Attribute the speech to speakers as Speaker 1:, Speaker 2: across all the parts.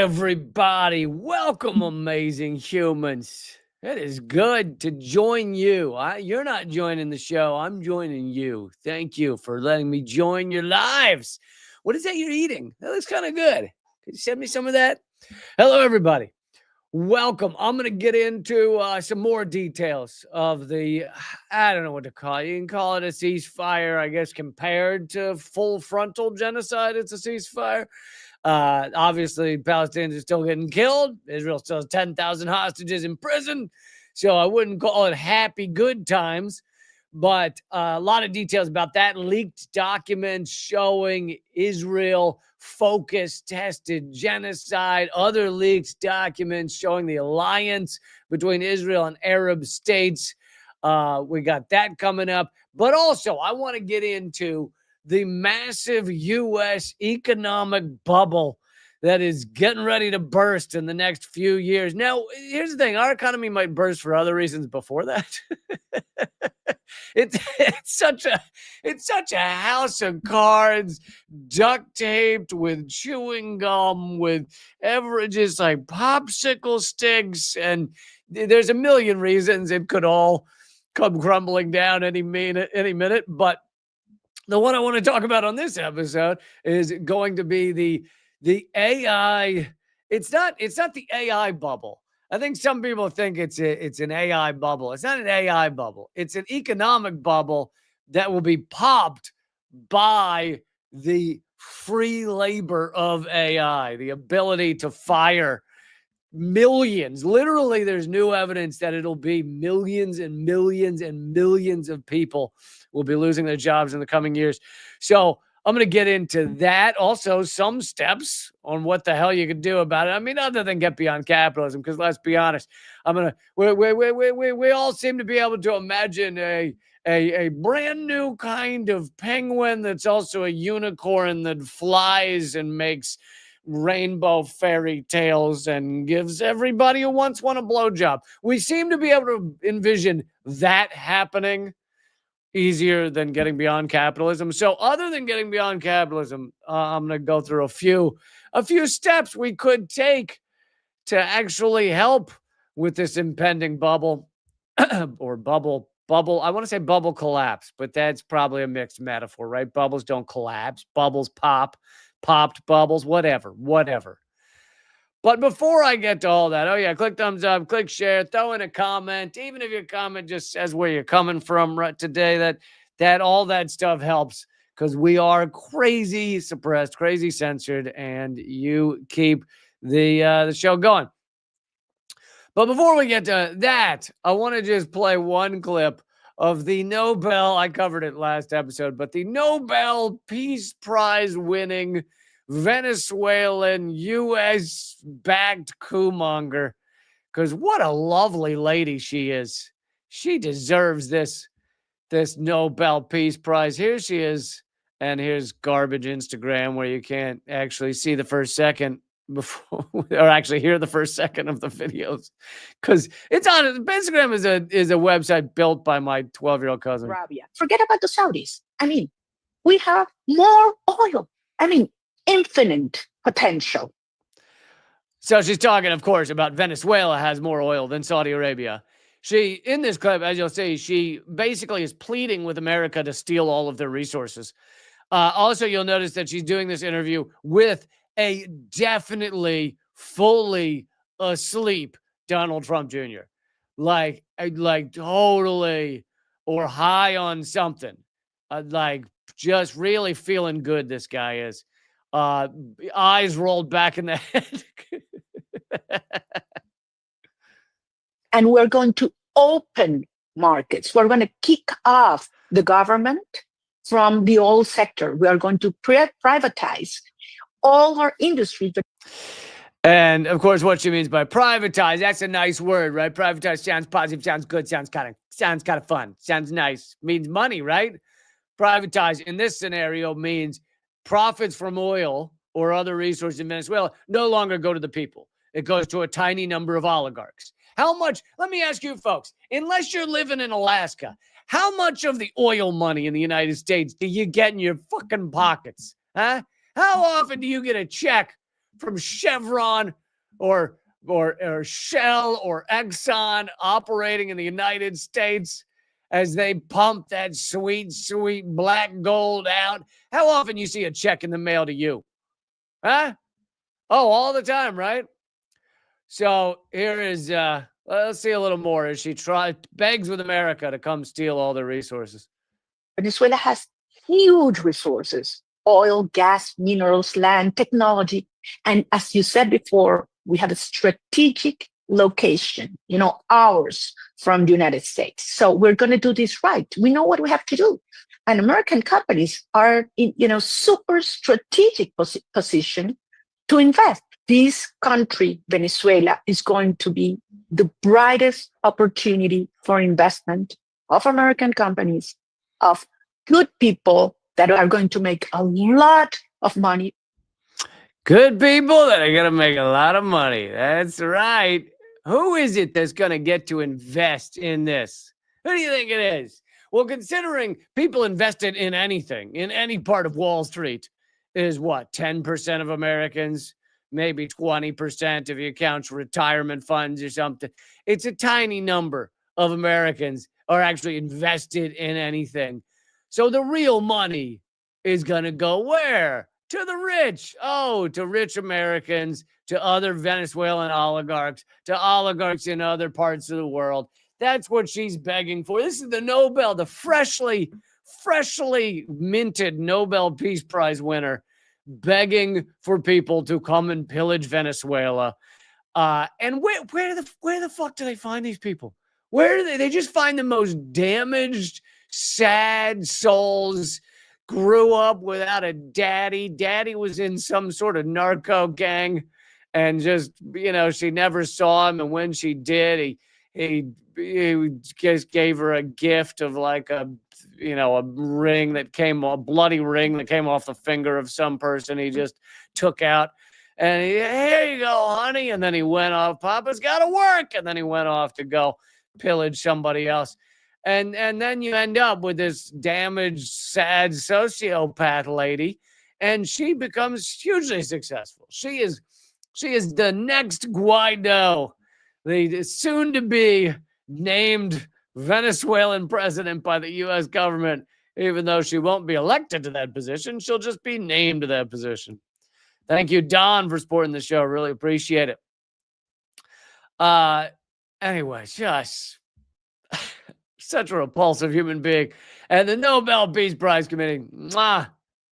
Speaker 1: everybody. Welcome, amazing humans. It is good to join you. You're not joining the show. I'm joining you. Thank you for letting me join your lives. What is that you're eating? That looks kind of good. Can you send me some of that? Hello, everybody. Welcome. I'm going to get into some more details of I don't know what to call it. You can call it a ceasefire, I guess, compared to full frontal genocide. It's a ceasefire. Obviously, Palestinians are still getting killed. Israel still has 10,000 hostages in prison. So I wouldn't call it happy good times. But a lot of details about that. Leaked documents showing Israel focus tested genocide. Other leaked documents showing the alliance between Israel and Arab states. We got that coming up. But also, I want to get into the massive U.S. economic bubble that is getting ready to burst in the next few years. Now, here's the thing. Our economy might burst for other reasons before that. It's such a house of cards, duct taped with chewing gum, with just like popsicle sticks. And there's a million reasons it could all come crumbling down any minute. But the one I want to talk about on this episode is going to be the AI. It's not the AI bubble. I think some people think it's an AI bubble. It's not an AI bubble. It's an economic bubble that will be popped by the free labor of AI, the ability to fire millions. Literally, there's new evidence that it'll be millions and millions and millions of people will be losing their jobs in the coming years. So I'm going to get into that. Also, some steps on what the hell you can do about it. I mean, other than get beyond capitalism, because let's be honest, we all seem to be able to imagine a brand new kind of penguin that's also a unicorn that flies and makes rainbow fairy tales and gives everybody who wants one a blowjob. We seem to be able to envision that happening easier than getting beyond capitalism. So other than getting beyond capitalism, I'm going to go through a few steps we could take to actually help with this impending bubble or bubble. I want to say bubble collapse, but that's probably a mixed metaphor, right? Bubbles don't collapse. Bubbles pop, popped bubbles, whatever. But before I get to all that, click thumbs up, click share, throw in a comment. Even if your comment just says where you're coming from right today, that all that stuff helps because we are crazy suppressed, crazy censored, and you keep the show going. But before we get to that, I want to just play one clip of the Nobel. I covered it last episode, but the Nobel Peace Prize winning Venezuelan U.S.-backed coup monger. Because what a lovely lady she is. She deserves this Nobel Peace Prize. Here she is. And here's garbage Instagram where you can't actually see the first second before, or actually hear the first second of the videos. Because it's on Instagram is a website built by my 12-year-old cousin.
Speaker 2: Arabia. Forget about the Saudis. I mean, we have more oil. I mean, infinite potential.
Speaker 1: So she's talking, of course, about Venezuela has more oil than Saudi Arabia. She, in this clip, as you'll see, she basically is pleading with America to steal all of their resources. Also, you'll notice that she's doing this interview with a definitely fully asleep Donald Trump Jr. Like totally or high on something. Like just really feeling good this guy is. Eyes rolled back in the head.
Speaker 2: And we're going to open markets. We're going to kick off the government from the oil sector. We are going to privatize all our industries.
Speaker 1: And of course, what she means by privatize, that's a nice word, right? Privatize sounds positive, sounds good, sounds kind of fun, sounds nice, means money, right? Privatize in this scenario means profits from oil or other resources in Venezuela no longer go to the people. It goes to a tiny number of oligarchs. How much, let me ask you folks, unless you're living in Alaska, how much of the oil money in the United States do you get in your fucking pockets? Huh? How often do you get a check from Chevron or Shell or Exxon operating in the United States as they pump that sweet, sweet black gold out? How often you see a check in the mail to you? Huh? Oh, all the time, right? So here is, let's see a little more as she begs with America to come steal all their resources.
Speaker 2: Venezuela has huge resources: oil, gas, minerals, land, technology. And as you said before, we have a strategic location, hours from the United States. So we're going to do this right. We know what we have to do. And American companies are in, super strategic position to invest. This country, Venezuela, is going to be the brightest opportunity for investment of American companies, of good people that are going to make a lot of money.
Speaker 1: Good people that are going to make a lot of money. That's right. Who is it that's going to get to invest in this? Who do you think it is? Well, considering people invested in anything, in any part of Wall Street, is what, 10% of Americans? Maybe 20% if you count retirement funds or something. It's a tiny number of Americans are actually invested in anything. So the real money is going to go where? To the rich. Oh, to rich Americans, to other Venezuelan oligarchs, to oligarchs in other parts of the world. That's what she's begging for. This is the Nobel, the freshly minted Nobel Peace Prize winner, begging for people to come and pillage Venezuela. And where the fuck do they find these people? Where do they just find the most damaged, sad souls, grew up without a daddy. Daddy was in some sort of narco gang and just, she never saw him. And when she did, he just gave her a gift of like a ring that a bloody ring that came off the finger of some person he just took out. And here you go, honey. And then he went off. Papa's got to work. And then he went off to go pillage somebody else. And then you end up with this damaged, sad sociopath lady. And she becomes hugely successful. She is the next Guaido, the soon to be named Venezuelan president by the U.S. government. Even though she won't be elected to that position, she'll just be named to that position. Thank you, Don, for supporting the show. Really appreciate it. Anyway, just such a repulsive human being. And the Nobel Peace Prize Committee,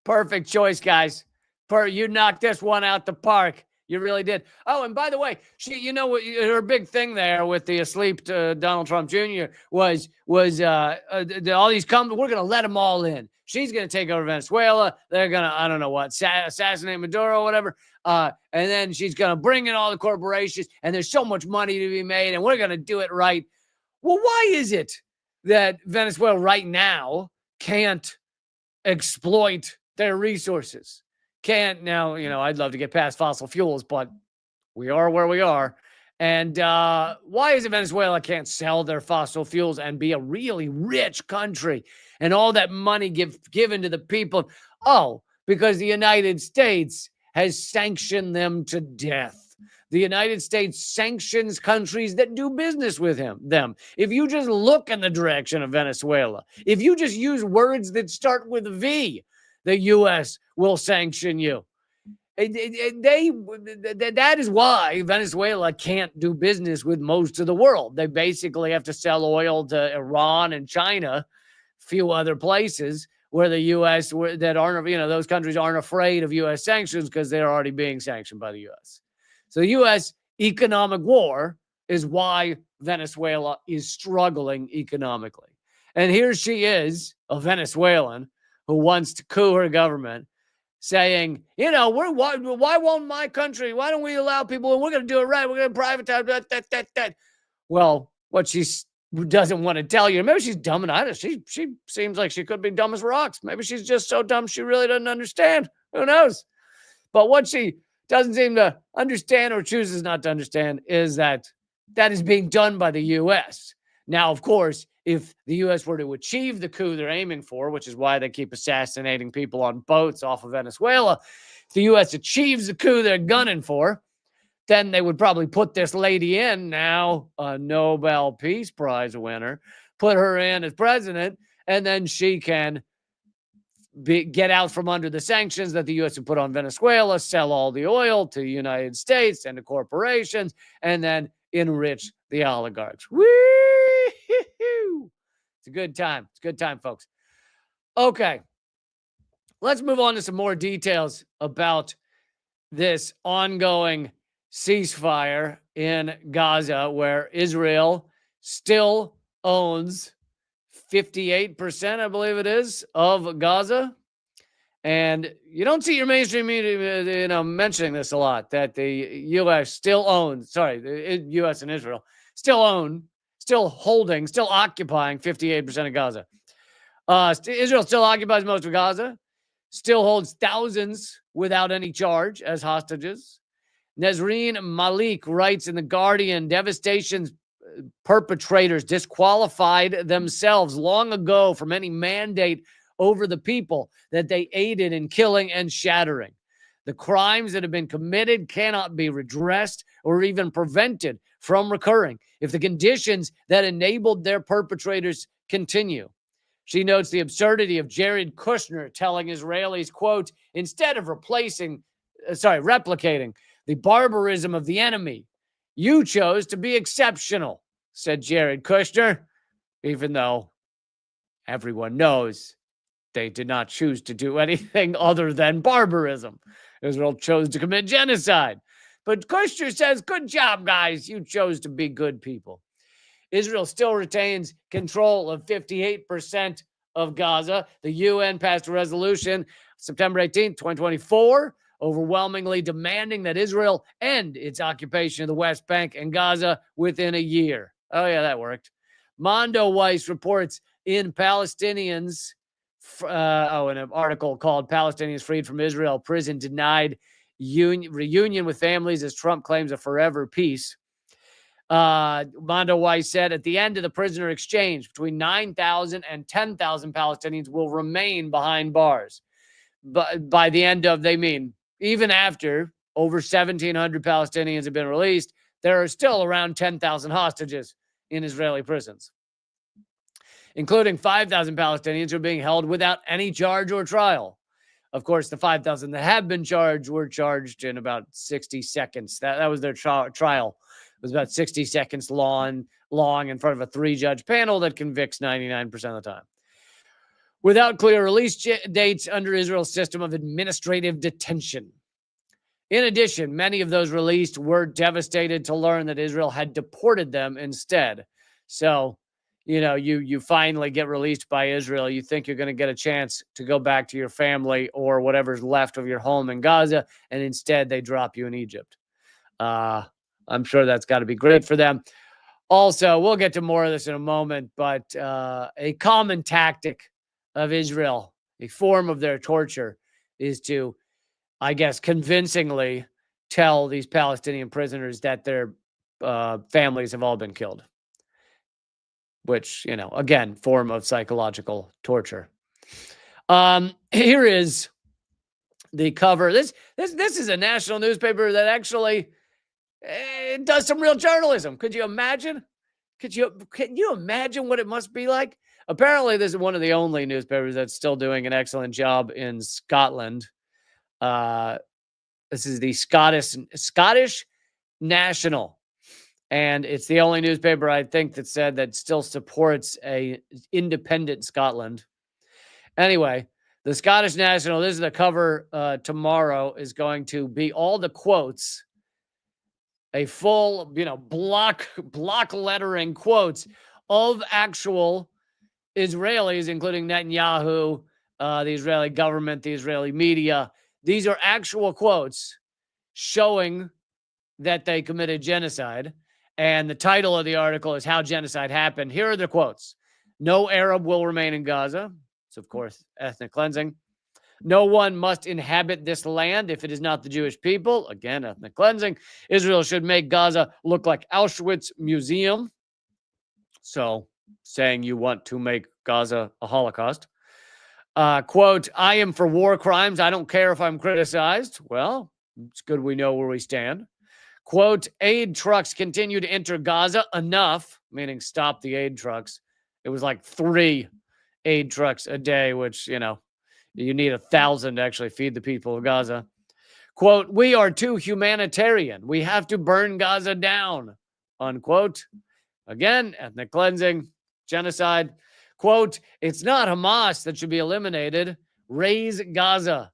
Speaker 1: perfect choice, guys. You knocked this one out the park. You really did. Oh, and by the way, she, her big thing there with the asleep Donald Trump Jr. was all these companies, we're going to let them all in. She's going to take over Venezuela. They're going to, I don't know what, assassinate Maduro or whatever. And then she's going to bring in all the corporations, and there's so much money to be made, and we're going to do it right. Well, why is it that Venezuela right now can't exploit their resources? Can't now, I'd love to get past fossil fuels, but we are where we are. And why is it Venezuela can't sell their fossil fuels and be a really rich country and all that money given to the people? Oh, because the United States has sanctioned them to death. The United States sanctions countries that do business with them. If you just look in the direction of Venezuela, if you just use words that start with V, the U.S. will sanction you. That is why Venezuela can't do business with most of the world. They basically have to sell oil to Iran and China, few other places where the U.S. that aren't, those countries aren't afraid of U.S. sanctions because they're already being sanctioned by the U.S. So the U.S. economic war is why Venezuela is struggling economically. And here she is, a Venezuelan who wants to coup her government, saying, why won't my country, why don't we allow people, we're going to do it right, we're going to privatize, that. Well, what she doesn't want to tell you, maybe she's dumb and honest. She seems like she could be dumb as rocks. Maybe she's just so dumb she really doesn't understand. Who knows? But what she doesn't seem to understand or chooses not to understand is that is being done by the U.S. Now, of course, if the U.S. were to achieve the coup they're aiming for, which is why they keep assassinating people on boats off of Venezuela, if If the U.S. achieves the coup they're gunning for, then they would probably put this lady in, now a Nobel Peace Prize winner, put her in as president, and then she can get out from under the sanctions that the U.S. would put on Venezuela, sell all the oil to the United States and to corporations, and then enrich the oligarchs. Woo! It's a good time. It's a good time, folks. Okay. Let's move on to some more details about this ongoing ceasefire in Gaza, where Israel still owns 58%, I believe it is, of Gaza. And you don't see your mainstream media, mentioning this a lot, that the U.S. still owns, the U.S. and Israel still occupying 58% of Gaza. Israel still occupies most of Gaza, still holds thousands without any charge as hostages. Nesreen Malik writes in The Guardian, devastation's perpetrators disqualified themselves long ago from any mandate over the people that they aided in killing and shattering. The crimes that have been committed cannot be redressed or even prevented from recurring if the conditions that enabled their perpetrators continue. She notes the absurdity of Jared Kushner telling Israelis, quote, instead of replicating the barbarism of the enemy, you chose to be exceptional, said Jared Kushner, even though everyone knows they did not choose to do anything other than barbarism. Israel chose to commit genocide. But Kushner says, good job, guys. You chose to be good people. Israel still retains control of 58% of Gaza. The UN passed a resolution September 18th, 2024, overwhelmingly demanding that Israel end its occupation of the West Bank and Gaza within a year. Oh, yeah, that worked. Mondoweiss reports in Palestinians, in an article called Palestinians Freed from Israel Prison Denied Reunion with Families as Trump Claims a Forever Peace. Mondoweiss said at the end of the prisoner exchange, between 9,000 and 10,000 Palestinians will remain behind bars. But by the end of, they mean even after over 1,700 Palestinians have been released, there are still around 10,000 hostages in Israeli prisons, including 5,000 Palestinians who are being held without any charge or trial. Of course, the 5,000 that have been charged were charged in about 60 seconds. That was their trial. It was about 60 seconds long in front of a 3-judge panel that convicts 99% of the time. Without clear release dates under Israel's system of administrative detention. In addition, many of those released were devastated to learn that Israel had deported them instead. So, you finally get released by Israel. You think you're going to get a chance to go back to your family or whatever's left of your home in Gaza, and instead they drop you in Egypt. I'm sure that's got to be great for them. Also, we'll get to more of this in a moment, but a common tactic of Israel, a form of their torture, is to, I guess, convincingly tell these Palestinian prisoners that their families have all been killed. Which, again, form of psychological torture. Here is the cover. This is a national newspaper that actually does some real journalism. Could you imagine? Can you imagine what it must be like? Apparently, this is one of the only newspapers that's still doing an excellent job in Scotland. This is the Scottish National. And it's the only newspaper, I think, that said that still supports a independent Scotland. Anyway, the Scottish National, this is the cover tomorrow, is going to be all the quotes, a full, block lettering quotes of actual Israelis, including Netanyahu, the Israeli government, the Israeli media. These are actual quotes showing that they committed genocide. And the title of the article is How Genocide Happened. Here are the quotes. No Arab will remain in Gaza. It's, of course, ethnic cleansing. No one must inhabit this land if it is not the Jewish people. Again, ethnic cleansing. Israel should make Gaza look like Auschwitz Museum. So, saying you want to make Gaza a Holocaust. Quote, I am for war crimes. I don't care if I'm criticized. Well, it's good we know where we stand. Quote, aid trucks continue to enter Gaza enough, meaning stop the aid trucks. It was like 3 aid trucks a day, which, you need 1,000 to actually feed the people of Gaza. Quote, we are too humanitarian. We have to burn Gaza down. Unquote. Again, ethnic cleansing, genocide. Quote, it's not Hamas that should be eliminated. Raise Gaza,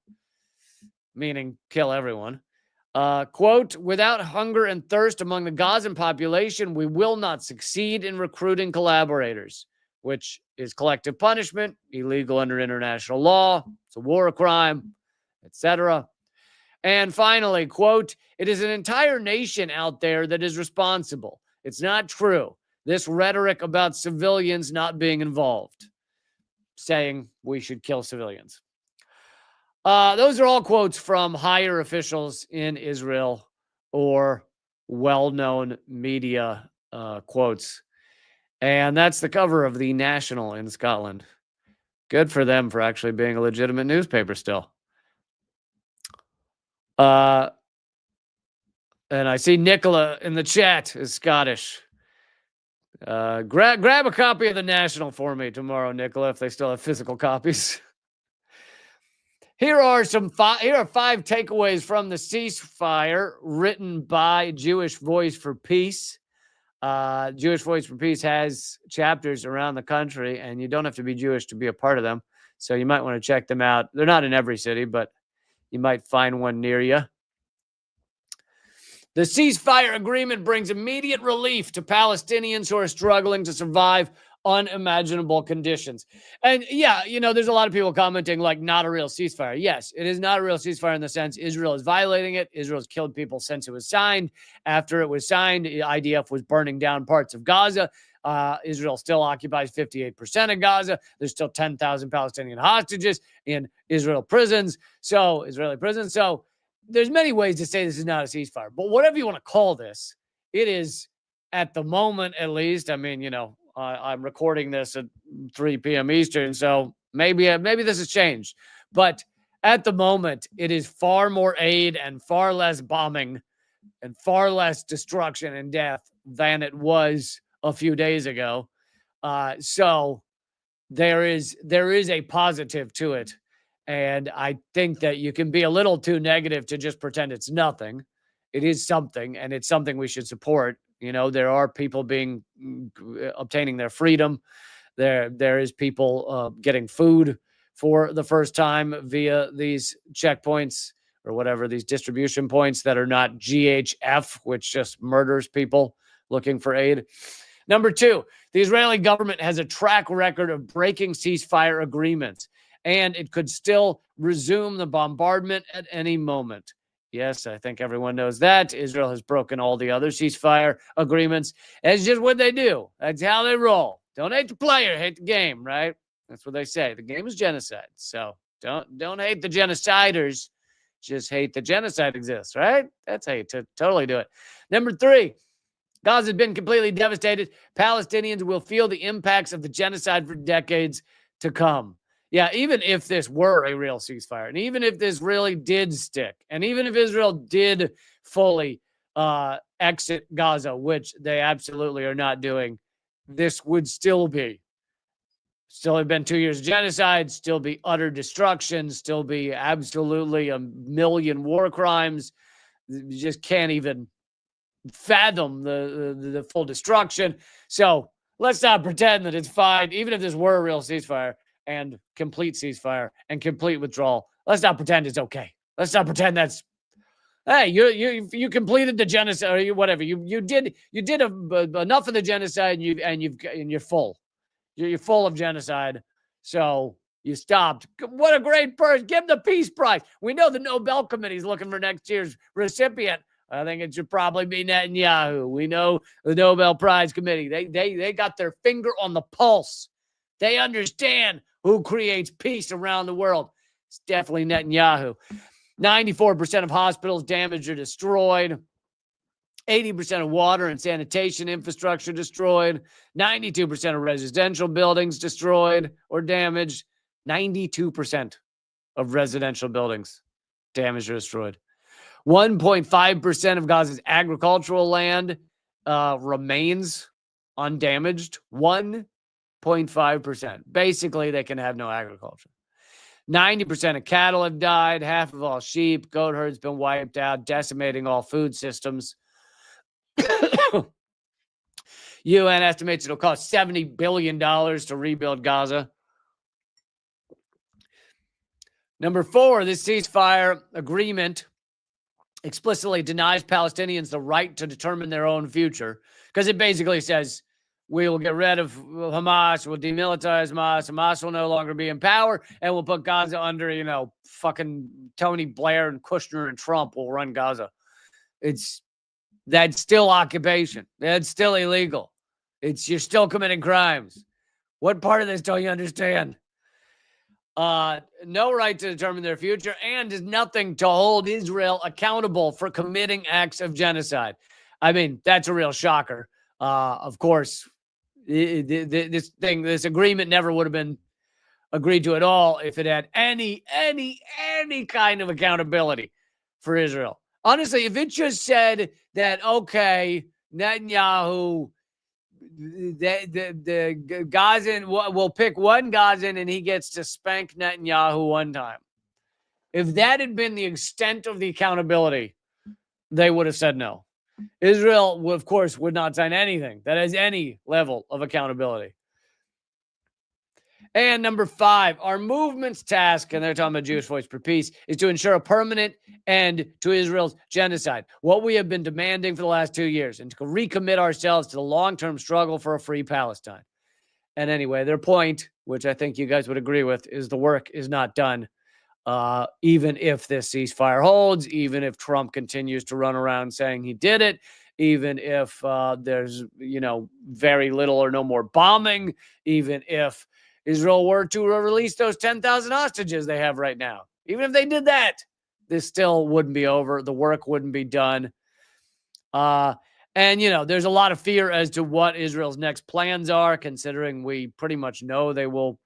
Speaker 1: meaning kill everyone. Quote, without hunger and thirst among the Gazan population, we will not succeed in recruiting collaborators, which is collective punishment, illegal under international law. It's a war crime, etc. And finally, quote, it is an entire nation out there that is responsible. It's not true. This rhetoric about civilians not being involved, saying we should kill civilians. Those are all quotes from higher officials in Israel or well-known media quotes. And that's the cover of The National in Scotland. Good for them for actually being a legitimate newspaper still. And I see Nicola in the chat is Scottish. Grab a copy of The National for me tomorrow, Nicola, if they still have physical copies. Here are 5 takeaways from the ceasefire written by Jewish Voice for Peace. Jewish Voice for Peace has chapters around the country, and you don't have to be Jewish to be a part of them. So you might want to check them out. They're not in every city, but you might find one near you. The ceasefire agreement brings immediate relief to Palestinians who are struggling to survive unimaginable conditions. And yeah, there's a lot of people commenting like not a real ceasefire. Yes, it is not a real ceasefire in the sense Israel is violating it. Israel's killed people since it was signed. After it was signed, the IDF was burning down parts of Gaza. Israel still occupies 58% of Gaza. There's still 10,000 Palestinian hostages in Israeli prisons. So there's many ways to say this is not a ceasefire. But whatever you want to call this, it is at the moment, at least. I mean, I'm recording this at 3 p.m. Eastern, so maybe this has changed. But at the moment, it is far more aid and far less bombing and far less destruction and death than it was a few days ago. So there is a positive to it. And I think that you can be a little too negative to just pretend it's nothing. It is something, and it's something we should support. There are people obtaining their freedom. There is people getting food for the first time via these checkpoints or whatever, these distribution points that are not GHF, which just murders people looking for aid. Number 2, the Israeli government has a track record of breaking ceasefire agreements, and it could still resume the bombardment at any moment. Yes, I think everyone knows that. Israel has broken all the other ceasefire agreements. That's just what they do. That's how they roll. Don't hate the player, hate the game, right? That's what they say. The game is genocide. So don't hate the genociders. Just hate the genocide exists, right? That's how you totally do it. Number 3, Gaza has been completely devastated. Palestinians will feel the impacts of the genocide for decades to come. Yeah, even if this were a real ceasefire, and even if this really did stick, and even if Israel did fully exit Gaza, which they absolutely are not doing, this would still have been 2 years of genocide, still be utter destruction, still be absolutely a million war crimes. You just can't even fathom the full destruction. So let's not pretend that it's fine, even if this were a real ceasefire and complete ceasefire and complete withdrawal. Let's not pretend it's okay. Let's not pretend that's, hey, you completed the genocide or whatever. You did enough of the genocide and you're full. You're full of genocide. So you stopped. What a great person. Give him the Peace Prize. We know the Nobel Committee is looking for next year's recipient. I think it should probably be Netanyahu. We know the Nobel Prize Committee. They got their finger on the pulse. They understand who creates peace around the world. It's definitely Netanyahu. 94% of hospitals damaged or destroyed. 80% of water and sanitation infrastructure destroyed. 92% of residential buildings destroyed or damaged. 92% of residential buildings damaged or destroyed. 1.5% of Gaza's agricultural land remains undamaged. 1.5%. Basically, they can have no agriculture. 90% of cattle have died. Half of all sheep, goat herds been wiped out, decimating all food systems. UN estimates it'll cost $70 billion to rebuild Gaza. Number 4, this ceasefire agreement explicitly denies Palestinians the right to determine their own future, because it basically says we will get rid of Hamas, we'll demilitarize Hamas, Hamas will no longer be in power, and we'll put Gaza under, fucking Tony Blair and Kushner and Trump will run Gaza. That's still occupation. That's still illegal. You're still committing crimes. What part of this don't you understand? No right to determine their future, and is nothing to hold Israel accountable for committing acts of genocide. I mean, that's a real shocker. Of course, this agreement never would have been agreed to at all if it had any kind of accountability for Israel. Honestly, if it just said that, okay, Netanyahu, the Gazan, we'll pick one Gazan and he gets to spank Netanyahu one time. If that had been the extent of the accountability, they would have said no. Israel, of course, would not sign anything that has any level of accountability. And number 5, our movement's task, and they're talking about Jewish Voice for Peace, is to ensure a permanent end to Israel's genocide, what we have been demanding for the last 2 years, and to recommit ourselves to the long-term struggle for a free Palestine. And anyway, their point, which I think you guys would agree with, is the work is not done, even if this ceasefire holds, even if Trump continues to run around saying he did it, even if there's, very little or no more bombing, even if Israel were to release those 10,000 hostages they have right now. Even if they did that, this still wouldn't be over. The work wouldn't be done. And, there's a lot of fear as to what Israel's next plans are, considering we pretty much know they will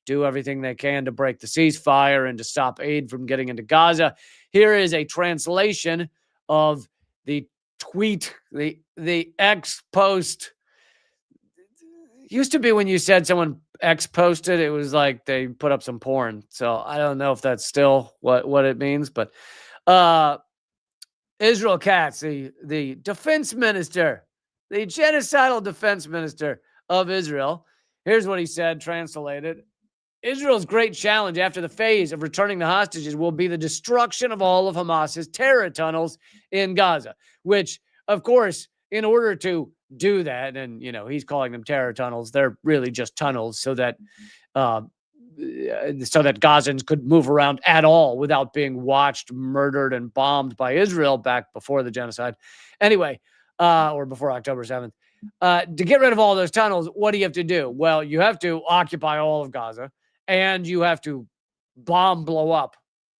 Speaker 1: do everything they can to break the ceasefire and to stop aid from getting into Gaza. Here is a translation of the tweet, the X post. Used to be when you said someone X posted, it was like they put up some porn. So I don't know if that's still what it means, but Israel Katz, the defense minister, the genocidal defense minister of Israel, here's what he said, translated. Israel's great challenge after the phase of returning the hostages will be the destruction of all of Hamas's terror tunnels in Gaza, which, of course, in order to do that, and he's calling them terror tunnels, they're really just tunnels so that Gazans could move around at all without being watched, murdered, and bombed by Israel back before the genocide. Anyway, or before October 7th. To get rid of all those tunnels, what do you have to do? Well, you have to occupy all of Gaza, and you have to blow up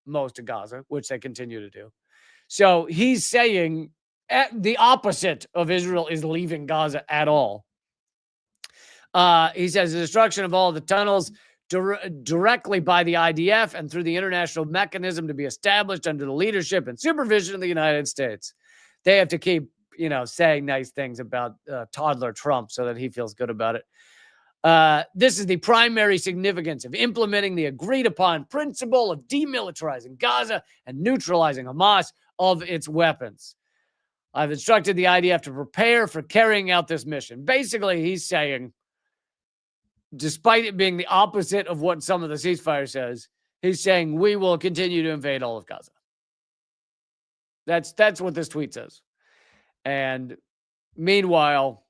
Speaker 1: most of Gaza, which they continue to do. So he's saying the opposite of Israel is leaving Gaza at all. He says the destruction of all the tunnels directly by the IDF and through the international mechanism to be established under the leadership and supervision of the United States. They have to keep, saying nice things about toddler Trump so that he feels good about it. This is the primary significance of implementing the agreed upon principle of demilitarizing Gaza and neutralizing Hamas of its weapons. I've instructed the IDF to prepare for carrying out this mission. Basically, he's saying, despite it being the opposite of what some of the ceasefire says, he's saying we will continue to invade all of Gaza. That's what this tweet says. And meanwhile,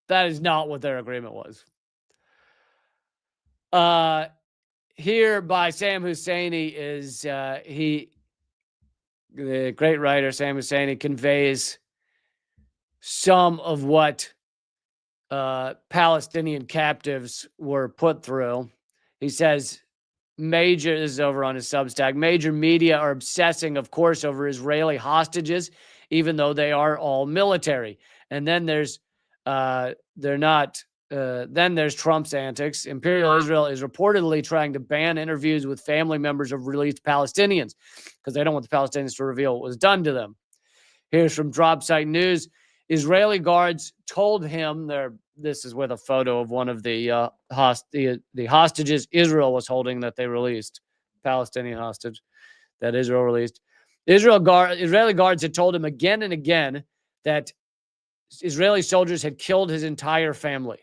Speaker 1: that is not what their agreement was. Here by Sam Husseini is the great writer Sam Husseini conveys some of what Palestinian captives were put through. He says, this is over on his Substack, major media are obsessing, of course, over Israeli hostages, even though they are all military. And then there's, they're not then there's Trump's antics. Imperial Israel is reportedly trying to ban interviews with family members of released Palestinians because they don't want the Palestinians to reveal what was done to them. Here's from Dropsite News. Israeli guards told him this is with a photo of one of the hostages Israel was holding that they released, Palestinian hostage that Israel released. Israeli guards had told him again and again that Israeli soldiers had killed his entire family,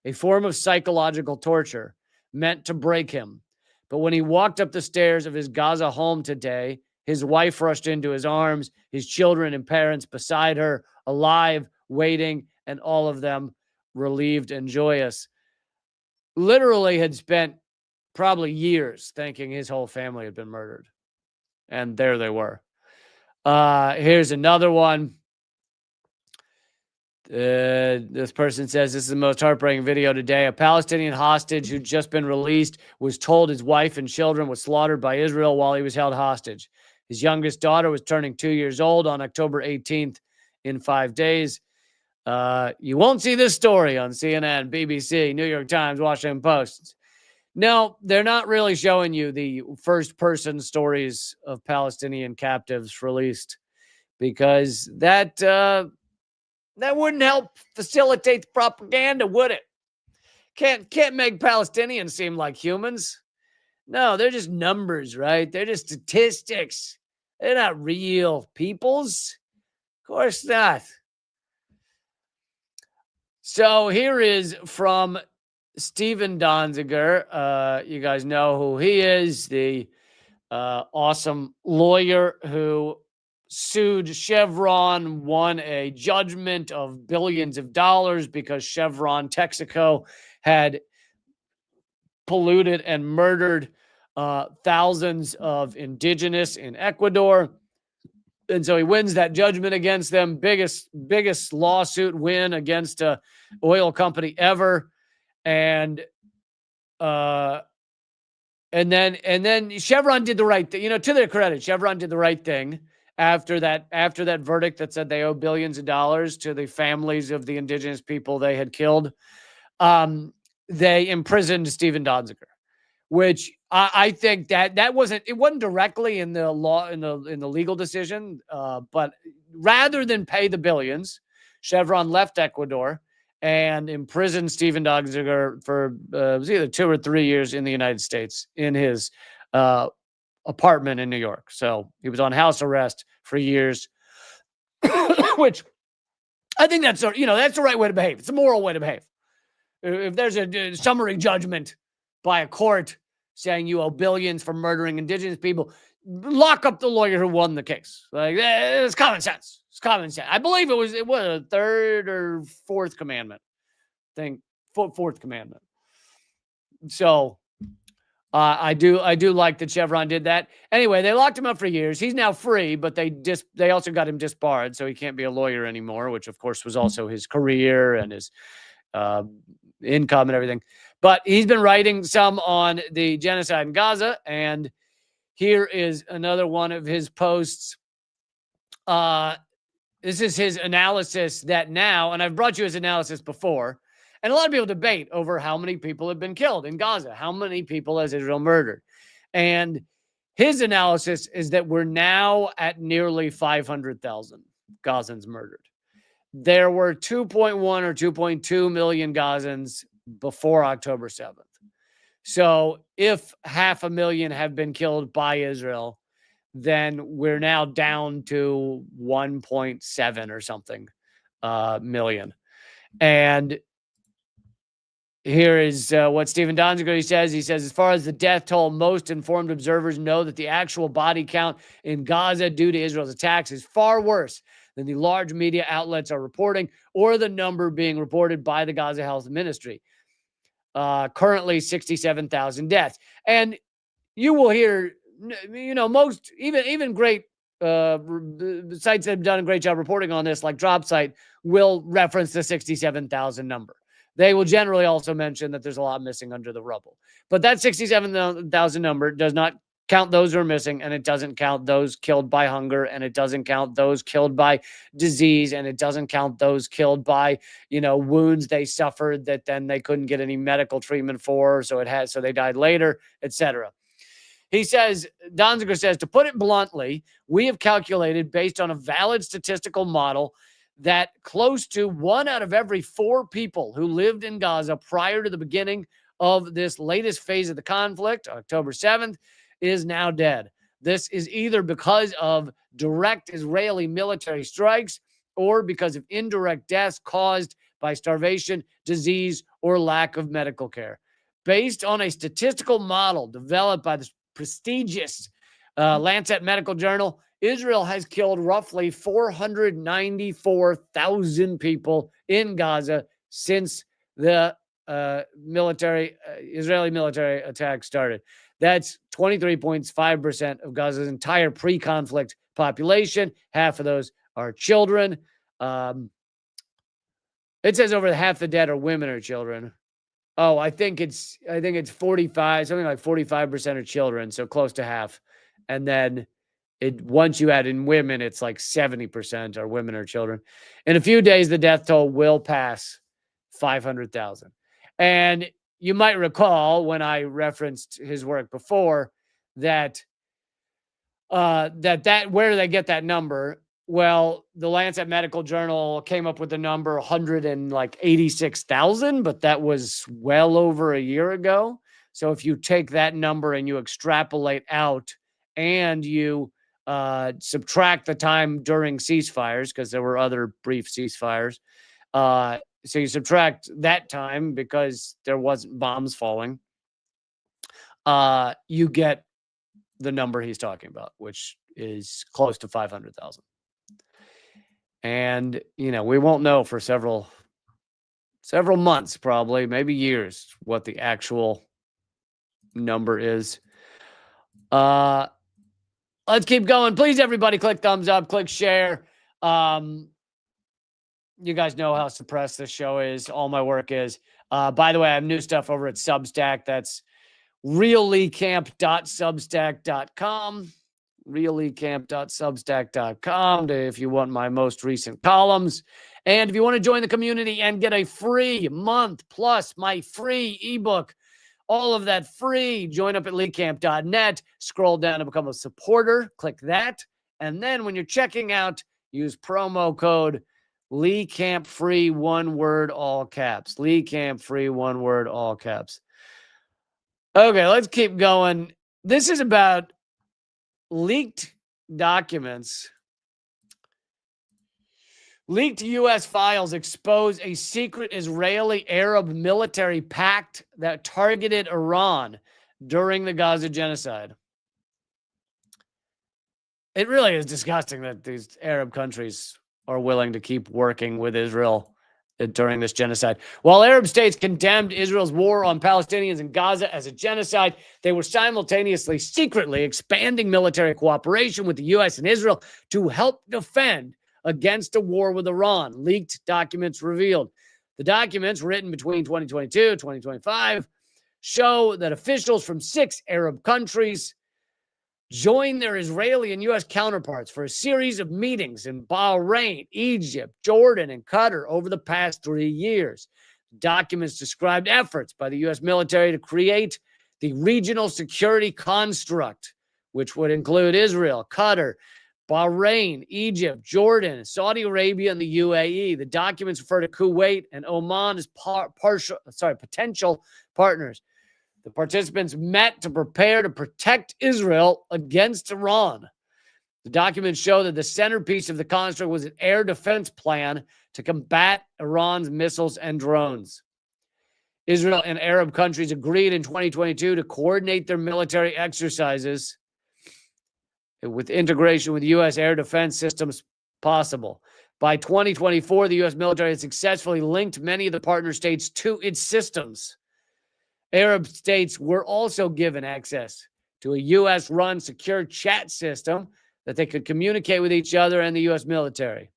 Speaker 1: a form of psychological torture meant to break him. But when he walked up the stairs of his Gaza home today, his wife rushed into his arms, his children and parents beside her, alive, waiting, and all of them relieved and joyous. Literally had spent probably years thinking his whole family had been murdered. And there they were. Here's another one. This person says, this is the most heartbreaking video today. A Palestinian hostage who'd just been released was told his wife and children were slaughtered by Israel while he was held hostage. His youngest daughter was turning 2 years old on October 18th in 5 days. You won't see this story on CNN, BBC, New York Times, Washington Post. No, they're not really showing you the first-person stories of Palestinian captives released because that wouldn't help facilitate the propaganda, would it? Can't make Palestinians seem like humans. No, they're just numbers, right? They're just statistics. They're not real peoples. Of course not. So here is from Steven Donziger. You guys know who he is, the awesome lawyer who sued Chevron, won a judgment of billions of dollars because Chevron Texaco had polluted and murdered thousands of indigenous in Ecuador. And so he wins that judgment against them. Biggest lawsuit win against a oil company ever. And then Chevron did the right thing. You know, to their credit, Chevron did the right thing after that verdict that said they owe billions of dollars to the families of the indigenous people they had killed. They imprisoned Steven Donziger, which I think that wasn't directly in the law, in the legal decision, but rather than pay the billions, Chevron left Ecuador and imprisoned Steven Donziger for it was either 2 or 3 years in the United States in his apartment in New York. So he was on house arrest for years, which I think that's the right way to behave. It's a moral way to behave. If there's a summary judgment by a court saying you owe billions for murdering indigenous people, lock up the lawyer who won the case. Like, it's common sense. It's common sense. I believe it was a third or fourth commandment. I think fourth commandment. So I do like that Chevron did that. Anyway, they locked him up for years. He's now free, but they also got him disbarred, so he can't be a lawyer anymore, which of course was also his career and his income and everything. But he's been writing some on the genocide in Gaza, and here is another one of his posts. This is his analysis that now, and I've brought you his analysis before, and a lot of people debate over how many people have been killed in Gaza, how many people has Israel murdered. And his analysis is that we're now at nearly 500,000 Gazans murdered. There were 2.1 or 2.2 million Gazans before October 7th. So if 500,000 have been killed by Israel, then we're now down to 1.7 or something million. And here is what Steven Donziger says. He says, as far as the death toll, most informed observers know that the actual body count in Gaza due to Israel's attacks is far worse than the large media outlets are reporting or the number being reported by the Gaza Health Ministry. Currently 67,000 deaths. And you will hear, most, even great sites that have done a great job reporting on this, like Dropsite, will reference the 67,000 number. They will generally also mention that there's a lot missing under the rubble. But that 67,000 number does not count those who are missing, and it doesn't count those killed by hunger, and it doesn't count those killed by disease, and it doesn't count those killed by, wounds they suffered that then they couldn't get any medical treatment for, so they died later, etc. He says, Donziger says, to put it bluntly, we have calculated based on a valid statistical model that close to 1 out of every 4 people who lived in Gaza prior to the beginning of this latest phase of the conflict, October 7th, is now dead. This is either because of direct Israeli military strikes or because of indirect deaths caused by starvation, disease, or lack of medical care. Based on a statistical model developed by the prestigious Lancet Medical Journal, Israel has killed roughly 494,000 people in Gaza since the Israeli military attack started. That's 23.5% of Gaza's entire pre-conflict population. Half of those are children. It says over half the dead are women or children. Oh, I think it's 45, something like 45% are children, so close to half. And then once you add in women, it's like 70% are women or children. In a few days, the death toll will pass 500,000. And you might recall when I referenced his work before that where do they get that number? Well, the Lancet Medical Journal came up with the number 186,000, but that was well over a year ago. So if you take that number and you extrapolate out and you subtract the time during ceasefires, because there were other brief ceasefires, so you subtract that time because there wasn't bombs falling, you get the number he's talking about, which is close to 500,000. And, we won't know for several months, probably, maybe years, what the actual number is. Let's keep going. Please, everybody, click thumbs up, click share. You guys know how suppressed this show is. All my work is. By the way, I have new stuff over at Substack. That's reallycamp.substack.com. reallycamp.substack.com if you want my most recent columns. And if you want to join the community and get a free month plus my free ebook, all of that free, join up at leecamp.net, scroll down to become a supporter, click that. And then when you're checking out, use promo code LeeCampFree, one word, all caps. LeeCampFree, one word, all caps. Okay, let's keep going. This is about leaked documents. Leaked U.S. files expose a secret Israeli-Arab military pact that targeted Iran during the Gaza genocide. It really is disgusting that these Arab countries are willing to keep working with Israel during this genocide. While Arab states condemned Israel's war on Palestinians in Gaza as a genocide, they were simultaneously secretly expanding military cooperation with the U.S. and Israel to help defend against a war with Iran, leaked documents revealed. The documents, written between 2022 and 2025, show that officials from 6 Arab countries joined their Israeli and U.S. counterparts for a series of meetings in Bahrain, Egypt, Jordan, and Qatar over the past 3 years. Documents described efforts by the U.S. military to create the regional security construct, which would include Israel, Qatar, Bahrain, Egypt, Jordan, Saudi Arabia, and the UAE. The documents refer to Kuwait and Oman as potential partners. The participants met to prepare to protect Israel against Iran. The documents show that the centerpiece of the construct was an air defense plan to combat Iran's missiles and drones. Israel and Arab countries agreed in 2022 to coordinate their military exercises with integration with U.S. air defense systems possible. By 2024, the U.S. military has successfully linked many of the partner states to its systems. Arab states were also given access to a U.S.-run secure chat system that they could communicate with each other and the U.S. military.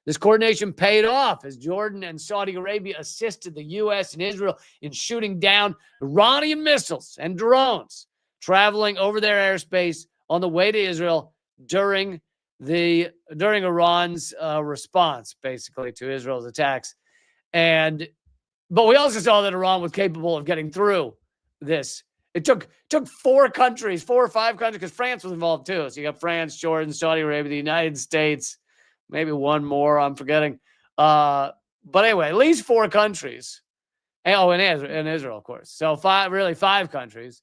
Speaker 1: This coordination paid off as Jordan and Saudi Arabia assisted the U.S. and Israel in shooting down Iranian missiles and drones, traveling over their airspace on the way to Israel during Iran's response, basically, to Israel's attacks. But we also saw that Iran was capable of getting through this. It took 4 or 5 countries, because France was involved too. So you got France, Jordan, Saudi Arabia, the United States, maybe one more I'm forgetting. But anyway, at least 4 countries. And Israel, of course. So 5 countries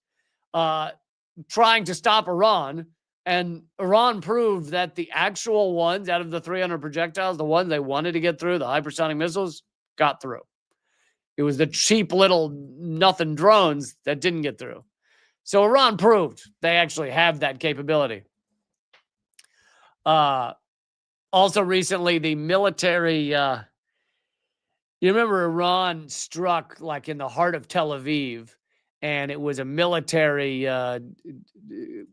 Speaker 1: trying to stop Iran. And Iran proved that the actual ones out of the 300 projectiles, the ones they wanted to get through, the hypersonic missiles, got through. It was the cheap little nothing drones that didn't get through. So Iran proved they actually have that capability. Also recently, the military, you remember Iran struck like in the heart of Tel Aviv, and it was a military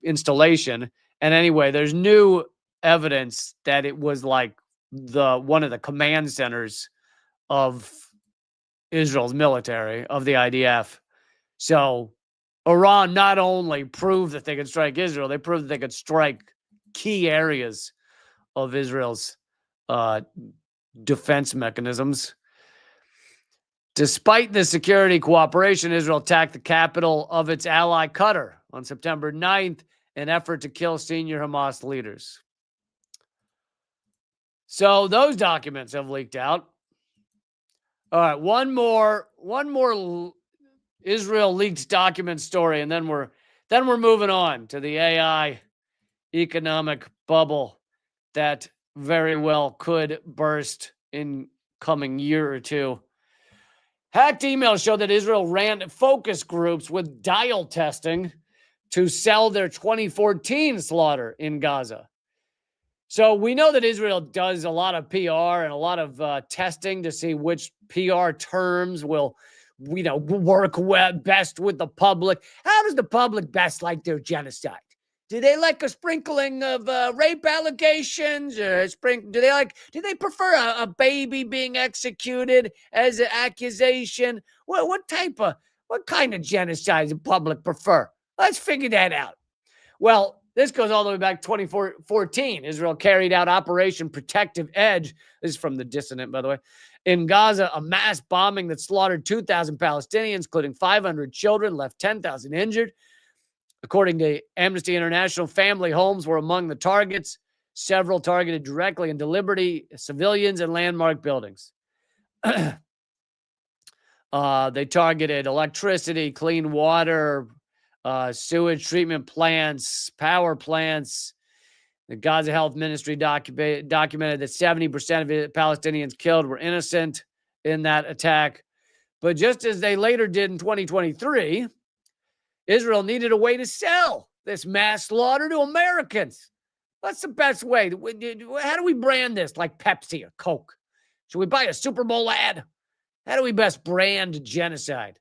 Speaker 1: installation. And anyway, there's new evidence that it was like one of the command centers of Israel's military, of the IDF. So Iran not only proved that they could strike Israel, they proved that they could strike key areas of Israel's defense mechanisms. Despite the security cooperation, Israel attacked the capital of its ally Qatar on September 9th in an effort to kill senior Hamas leaders. So those documents have leaked out. All right, one more Israel leaked document story, and then we're moving on to the AI economic bubble that very well could burst in coming year or two. Hacked emails show that Israel ran focus groups with dial testing to sell their 2014 slaughter in Gaza. So we know that Israel does a lot of PR and a lot of testing to see which PR terms will, work best with the public. How does the public best like their genocide? Do they like a sprinkling of rape allegations, or do they prefer a baby being executed as an accusation? What kind of genocide does the public prefer? Let's figure that out. Well, this goes all the way back to 2014. Israel carried out Operation Protective Edge. This is from The Dissident, by the way. In Gaza, a mass bombing that slaughtered 2,000 Palestinians, including 500 children, left 10,000 injured. According to Amnesty International, family homes were among the targets. Several targeted directly and deliberately civilians and landmark buildings. They targeted electricity, clean water, sewage treatment plants, power plants. The Gaza Health Ministry documented that 70% of the Palestinians killed were innocent in that attack. But just as they later did in 2023, Israel needed a way to sell this mass slaughter to Americans. What's the best way? How do we brand this, like Pepsi or Coke? Should we buy a Super Bowl ad? How do we best brand genocide?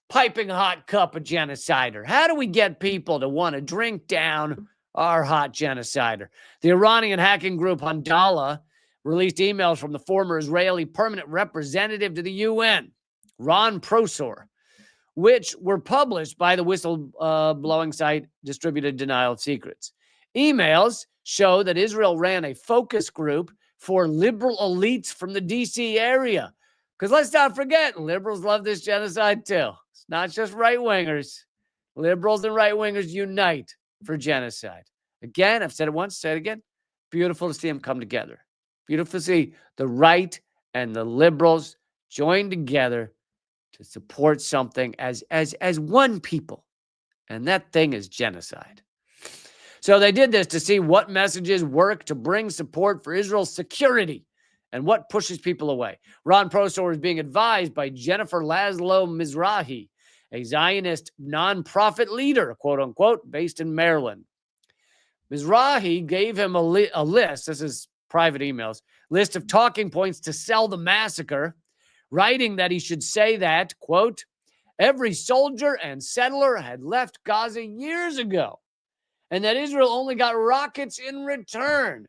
Speaker 1: Piping hot cup of genocider. How do we get people to want to drink down our hot genocider? The Iranian hacking group Handala released emails from the former Israeli permanent representative to the UN, Ron Prosor, which were published by the whistleblowing site Distributed Denial of Secrets. Emails show that Israel ran a focus group for liberal elites from the D.C. area. Because let's not forget, liberals love this genocide too. It's not just right-wingers. Liberals and right-wingers unite for genocide. Again, I've said it once, say it again. Beautiful to see them come together. Beautiful to see the right and the liberals join together to support something as one people. And that thing is genocide. So they did this to see what messages work to bring support for Israel's security and what pushes people away. Ron Prosor is being advised by Jennifer Laszlo Mizrahi, a Zionist nonprofit leader, quote unquote, based in Maryland. Mizrahi gave him a list, this is private emails, list of talking points to sell the massacre, writing that he should say that, quote, every soldier and settler had left Gaza years ago, and that Israel only got rockets in return.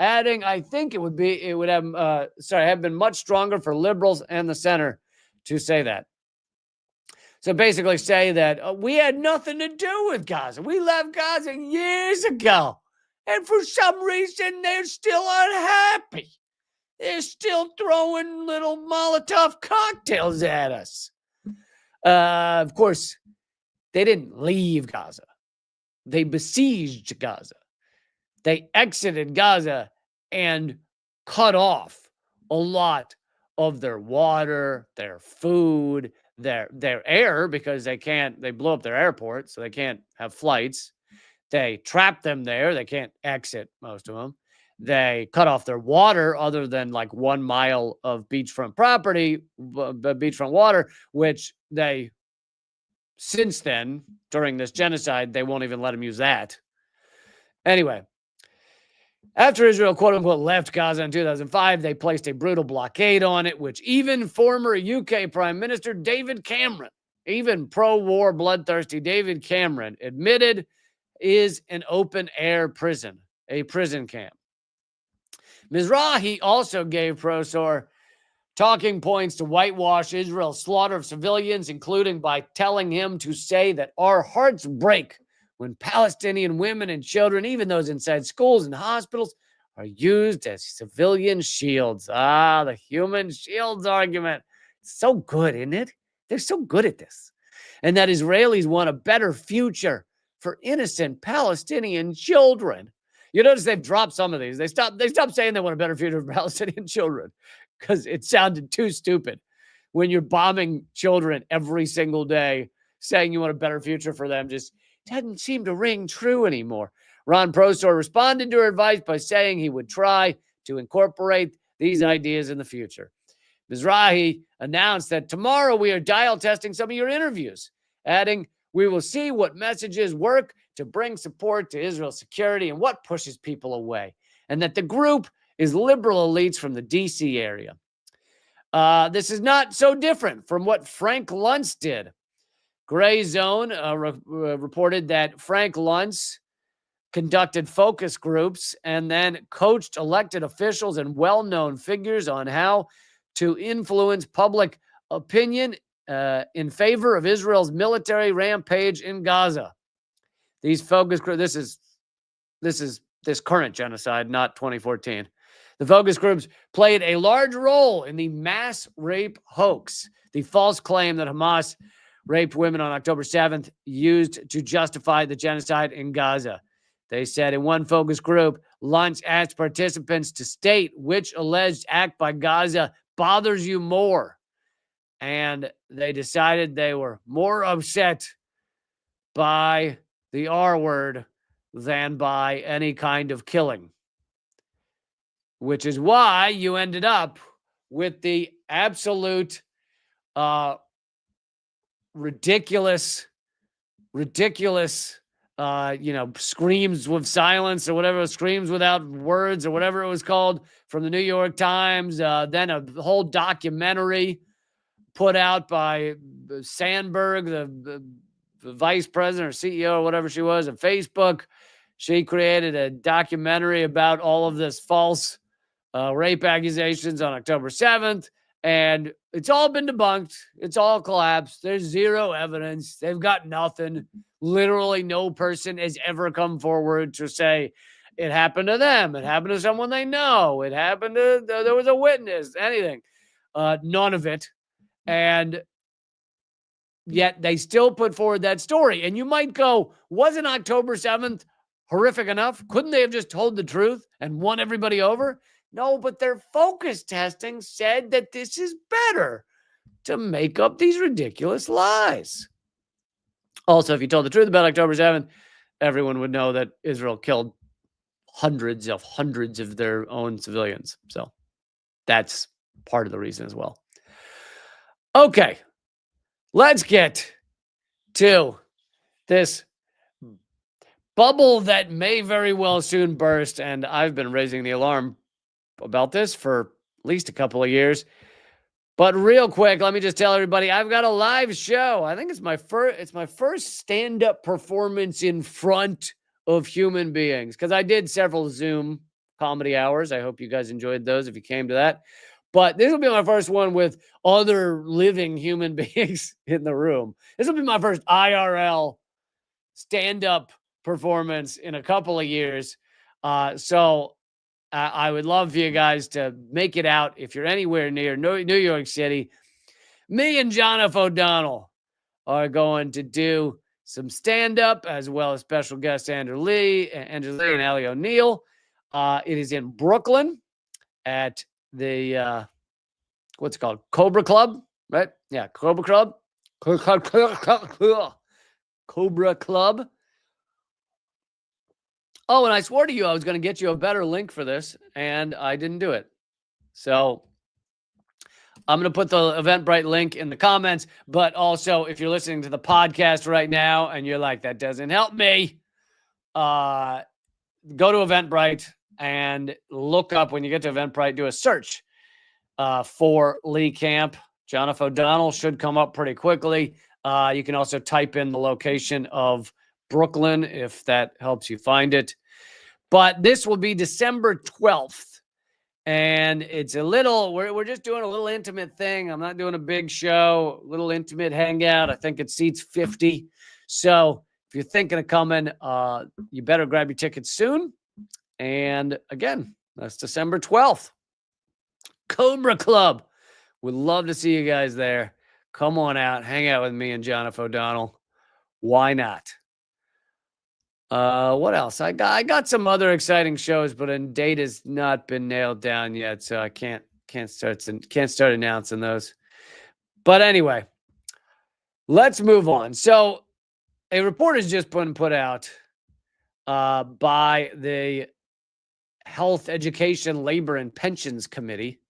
Speaker 1: Adding, I think it would have been much stronger for liberals and the center to say that. So basically say that we had nothing to do with Gaza. We left Gaza years ago. And for some reason, they're still unhappy. They're still throwing little Molotov cocktails at us. Of course, they didn't leave Gaza. They besieged Gaza. They exited Gaza and cut off a lot of their water, their food, their air, because they blew up their airport, so they can't have flights. They trapped them there. They can't exit, most of them. They cut off their water other than like 1 mile of beachfront property, beachfront water, which they, since then, during this genocide, they won't even let them use that. Anyway, after Israel, quote unquote, left Gaza in 2005, they placed a brutal blockade on it, which even former UK Prime Minister David Cameron, even pro-war bloodthirsty David Cameron, admitted is an open-air prison, a prison camp. Mizrahi also gave Prosor talking points to whitewash Israel's slaughter of civilians, including by telling him to say that our hearts break when Palestinian women and children, even those inside schools and hospitals, are used as civilian shields. The human shields argument. It's so good, isn't it? They're so good at this. And that Israelis want a better future for innocent Palestinian children. You notice they've dropped some of these. They stopped saying they want a better future for Palestinian children because it sounded too stupid when you're bombing children every single day, saying you want a better future for them. Just doesn't seem to ring true anymore. Ron Prosor responded to her advice by saying he would try to incorporate these ideas in the future. Mizrahi announced that tomorrow we are dial testing some of your interviews, adding, we will see what messages work to bring support to Israel's security and what pushes people away, and that the group is liberal elites from the D.C. area. This is not so different from what Frank Luntz did. Gray Zone reported that Frank Luntz conducted focus groups and then coached elected officials and well-known figures on how to influence public opinion in favor of Israel's military rampage in Gaza. These focus groups, this is this current genocide, not 2014. The focus groups played a large role in the mass rape hoax, the false claim that Hamas raped women on October 7th, used to justify the genocide in Gaza. They said in one focus group, Luntz asked participants to state which alleged act by Gaza bothers you more. And they decided they were more upset by the R word than by any kind of killing. Which is why you ended up with the absolute ridiculous, screams with silence or whatever, screams without words or whatever it was called from the New York Times. Then a whole documentary put out by Sandberg, the vice president or CEO or whatever she was of Facebook. She created a documentary about all of this false rape accusations on October 7th. And it's all been debunked. It's all collapsed. There's zero evidence. They've got nothing. Literally no person has ever come forward to say it happened to them. It happened to someone they know. It happened to, there was a witness, anything. None of it. And yet they still put forward that story. And you might go, wasn't October 7th horrific enough? Couldn't they have just told the truth and won everybody over? No, but their focus testing said that this is better to make up these ridiculous lies. Also, if you told the truth about October 7th, everyone would know that Israel killed hundreds of their own civilians. So that's part of the reason as well. Okay, let's get to this bubble that may very well soon burst. And I've been raising the alarm about this for at least a couple of years. But real quick, let me just tell everybody, I've got a live show. I think it's my first stand-up performance in front of human beings, because I did several Zoom comedy hours. I hope you guys enjoyed those if you came to that. But this will be my first one with other living human beings in the room. This will be my first IRL stand-up performance in a couple of years. So I would love for you guys to make it out if you're anywhere near New York City. Me and John F. O'Donnell are going to do some stand-up, as well as special guest Andrew Lee and Ellie O'Neill. It is in Brooklyn at the what's it called? Cobra Club, right? Yeah, Cobra Club. Cobra Club. Oh, and I swore to you I was going to get you a better link for this, and I didn't do it. So I'm going to put the Eventbrite link in the comments, but also if you're listening to the podcast right now and you're like, that doesn't help me, go to Eventbrite and look up, when you get to Eventbrite, do a search for Lee Camp. John F. O'Donnell should come up pretty quickly. You can also type in the location of Brooklyn if that helps you find it. But this will be December 12th. And it's a little, we're just doing a little intimate thing. I'm not doing a big show, little intimate hangout. I think it seats 50. So if you're thinking of coming, you better grab your tickets soon. And again, that's December 12th. Cobra Club. Would love to see you guys there. Come on out, hang out with me and John F. O'Donnell. Why not? What else? I got some other exciting shows, but a date has not been nailed down yet, so I can't start announcing those. But anyway, let's move on. So a report has just been put out by the Health, Education, Labor, and Pensions Committee.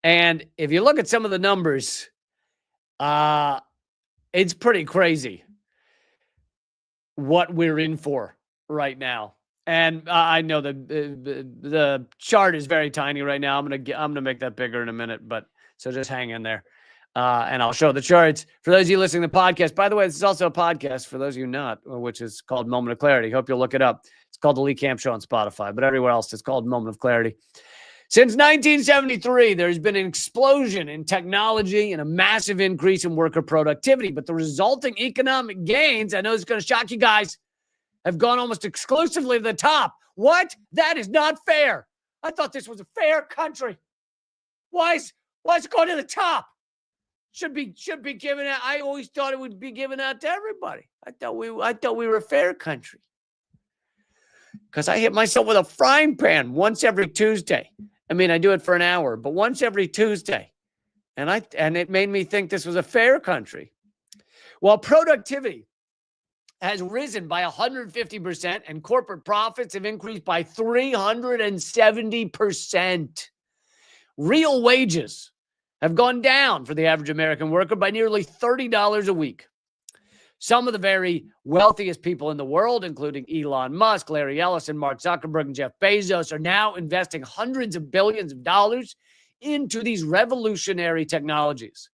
Speaker 1: And if you look at some of the numbers, it's pretty crazy what we're in for right now. And I know the chart is very tiny right now. I'm gonna make that bigger in a minute, but so just hang in there. And I'll show the charts. For those of you listening to the podcast, by the way, this is also a podcast for those of you not, which is called Moment of Clarity. Hope you'll look it up. It's called The Lee Camp Show on Spotify, but everywhere else it's called Moment of Clarity. Since 1973, there's been an explosion in technology and a massive increase in worker productivity, but the resulting economic gains, I know it's going to shock you guys, have gone almost exclusively to the top. What? That is not fair. I thought this was a fair country. Why is it going to the top? Should be given out. I always thought it would be given out to everybody. I thought we were a fair country. Because I hit myself with a frying pan once every Tuesday. I mean, I do it for an hour, but once every Tuesday. And it made me think this was a fair country. While productivity has risen by 150% and corporate profits have increased by 370%. Real wages have gone down for the average American worker by nearly $30 a week. Some of the very wealthiest people in the world, including Elon Musk, Larry Ellison, Mark Zuckerberg, and Jeff Bezos, are now investing hundreds of billions of dollars into these revolutionary technologies.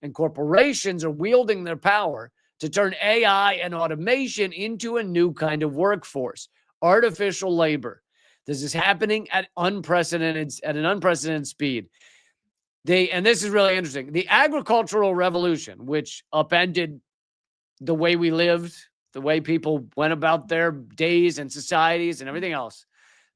Speaker 1: And corporations are wielding their power to turn AI and automation into a new kind of workforce, artificial labor. This is happening at an unprecedented speed. And this is really interesting. The agricultural revolution, which upended the way we lived, the way people went about their days and societies and everything else,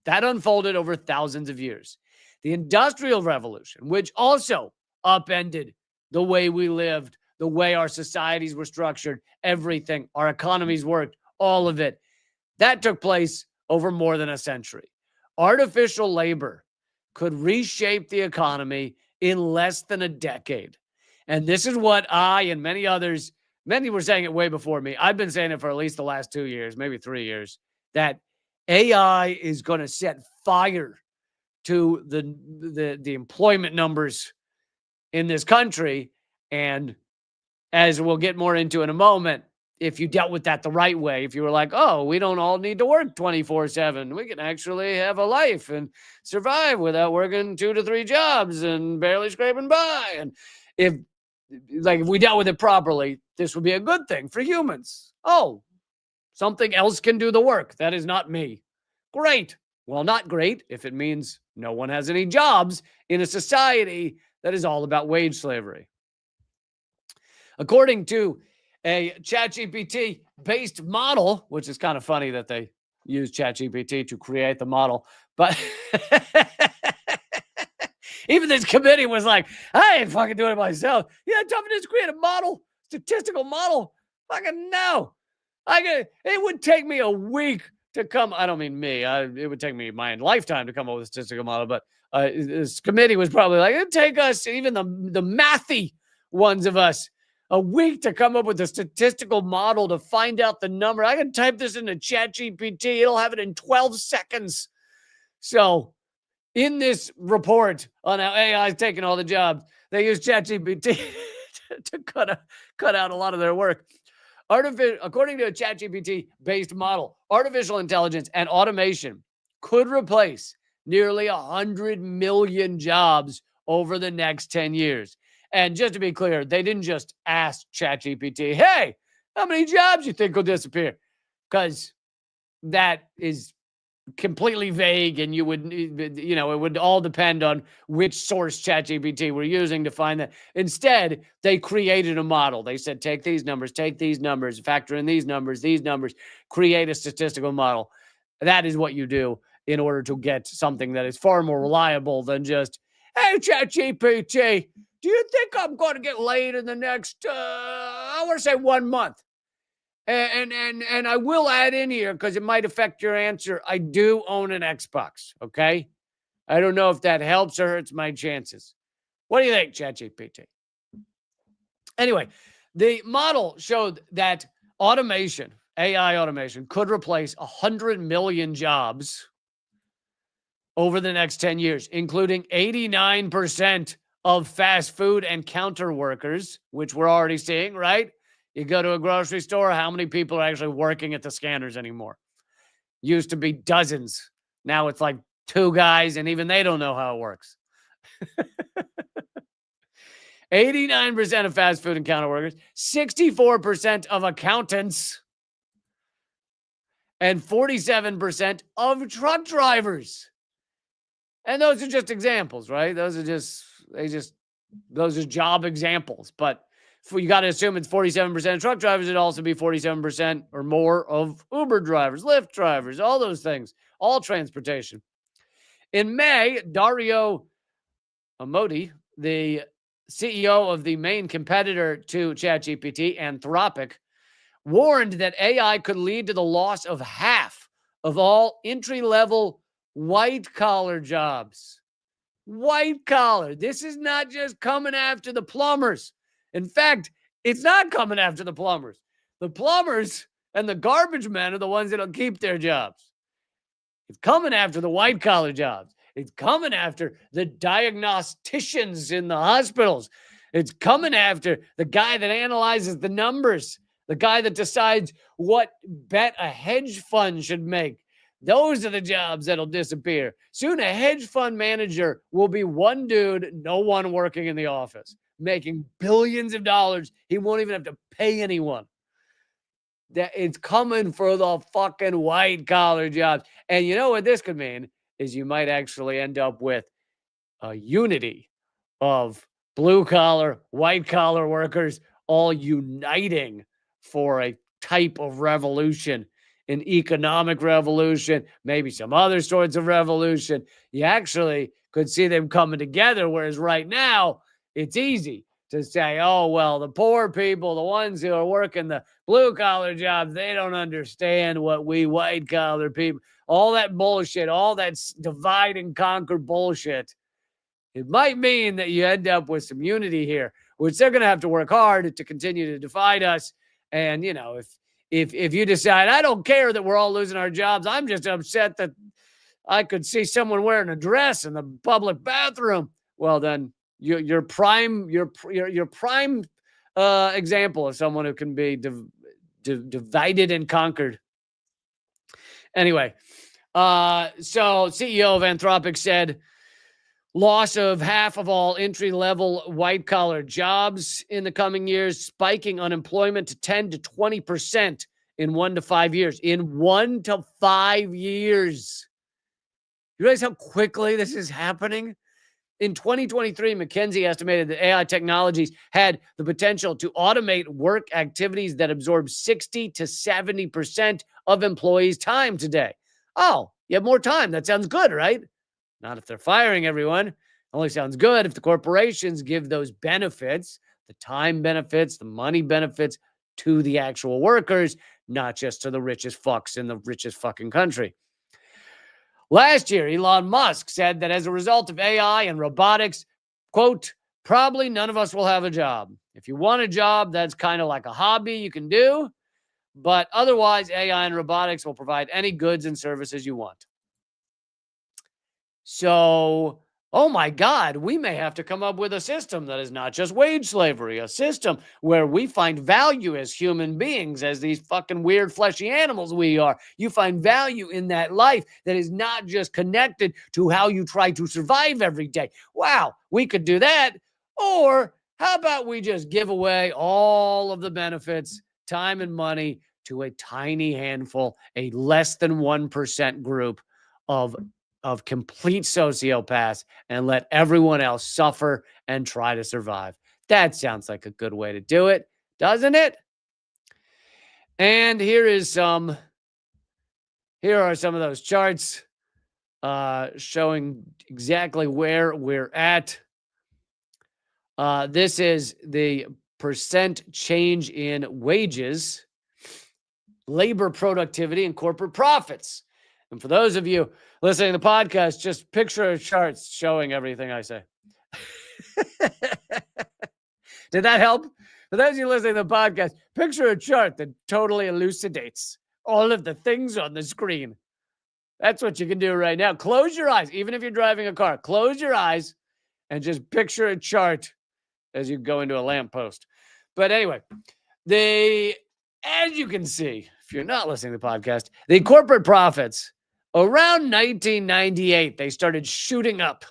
Speaker 1: that unfolded over thousands of years. The Industrial Revolution, which also upended the way we lived, the way our societies were structured, everything, our economies worked, all of it, that took place over more than a century. Artificial labor could reshape the economy in less than a decade. And this is what I and many others, many were saying it way before me. I've been saying it for at least the last 2 years, maybe 3 years, that AI is going to set fire to the employment numbers in this country. And as we'll get more into in a moment, if you dealt with that the right way, if you were like, oh, we don't all need to work 24/7. We can actually have a life and survive without working 2 to 3 jobs and barely scraping by. And if we dealt with it properly, this would be a good thing for humans. Oh, something else can do the work. That is not me. Great. Well, not great if it means No one has any jobs in a society that is all about wage slavery. According to a ChatGPT based model, which is kind of funny that they use ChatGPT to create the model, but even this committee was like, I ain't fucking doing it myself. Yeah, tough it is to create a model, statistical model. Fucking no. It would take me a week to come. I don't mean me. It would take me my lifetime to come up with a statistical model. But this committee was probably like, it'd take us, even the mathy ones of us, a week to come up with a statistical model to find out the number. I can type this into ChatGPT. It'll have it in 12 seconds. So in this report on how AI is taking all the jobs, they use ChatGPT to cut out a lot of their work. According to a ChatGPT-based model, artificial intelligence and automation could replace nearly 100 million jobs over the next 10 years. And just to be clear, they didn't just ask ChatGPT, hey, how many jobs you think will disappear? Because that is completely vague, and it would all depend on which source ChatGPT we're using to find that. Instead, they created a model. They said, take these numbers, factor in these numbers, create a statistical model. That is what you do in order to get something that is far more reliable than just, hey, ChatGPT, do you think I'm going to get laid in the next, I want to say 1 month? And I will add in here, because it might affect your answer, I do own an Xbox, okay? I don't know if that helps or hurts my chances. What do you think, ChatGPT? Anyway, the model showed that AI automation, could replace 100 million jobs over the next 10 years, including 89% of fast food and counter workers, which we're already seeing, right? You go to a grocery store, how many people are actually working at the scanners anymore? Used to be dozens. Now it's like 2 guys, and even they don't know how it works. 89% of fast food and counter workers, 64% of accountants, and 47% of truck drivers. And those are just examples, right? Those are job examples. But you got to assume it's 47% of truck drivers. It'd also be 47% or more of Uber drivers, Lyft drivers, all those things, all transportation. In May, Dario Amodei, the CEO of the main competitor to ChatGPT, Anthropic, warned that AI could lead to the loss of half of all entry-level white-collar jobs. White-collar. This is not just coming after the plumbers. In fact, it's not coming after the plumbers. The plumbers and the garbage men are the ones that'll keep their jobs. It's coming after the white-collar jobs. It's coming after the diagnosticians in the hospitals. It's coming after the guy that analyzes the numbers, the guy that decides what bet a hedge fund should make. Those are the jobs that'll disappear. Soon, a hedge fund manager will be one dude, no one working in the office, making billions of dollars. He won't even have to pay anyone. That it's coming for the fucking white collar jobs. And you know what this could mean is you might actually end up with a unity of blue collar, white collar workers all uniting for a type of revolution, an economic revolution, maybe some other sorts of revolution. You actually could see them coming together, whereas right now it's easy to say, oh, well, the poor people, the ones who are working the blue-collar jobs, they don't understand what we white-collar people, all that bullshit, all that divide and conquer bullshit. It might mean that you end up with some unity here, which they're going to have to work hard to continue to divide us. And, you know, if you decide, I don't care that we're all losing our jobs, I'm just upset that I could see someone wearing a dress in the public bathroom, well, then your prime example of someone who can be divided and conquered. Anyway, so CEO of Anthropic said loss of half of all entry-level white-collar jobs in the coming years, spiking unemployment to 10 to 20% in 1 to 5 years. In 1 to 5 years. You realize how quickly this is happening? In 2023, McKinsey estimated that AI technologies had the potential to automate work activities that absorb 60 to 70% of employees' time today. Oh, you have more time. That sounds good, right? Not if they're firing everyone. Only sounds good if the corporations give those benefits, the time benefits, the money benefits to the actual workers, not just to the richest fucks in the richest fucking country. Last year, Elon Musk said that as a result of AI and robotics, quote, probably none of us will have a job. If you want a job, that's kind of like a hobby you can do. But otherwise, AI and robotics will provide any goods and services you want. So, oh my God, we may have to come up with a system that is not just wage slavery, a system where we find value as human beings, as these fucking weird fleshy animals we are. You find value in that life that is not just connected to how you try to survive every day. Wow, we could do that. Or how about we just give away all of the benefits, time and money to a tiny handful, a less than 1% group of complete sociopaths and let everyone else suffer and try to survive. That sounds like a good way to do it, doesn't it? And here are some of those charts showing exactly where we're at. This is the percent change in wages, labor productivity, and corporate profits. And for those of you listening to the podcast, just picture a chart showing everything I say. Did that help? For those of you listening to the podcast, picture a chart that totally elucidates all of the things on the screen. That's what you can do right now. Close your eyes, even if you're driving a car. Close your eyes and just picture a chart as you go into a lamppost. But anyway, as you can see, if you're not listening to the podcast, the corporate profits around 1998, they started shooting up.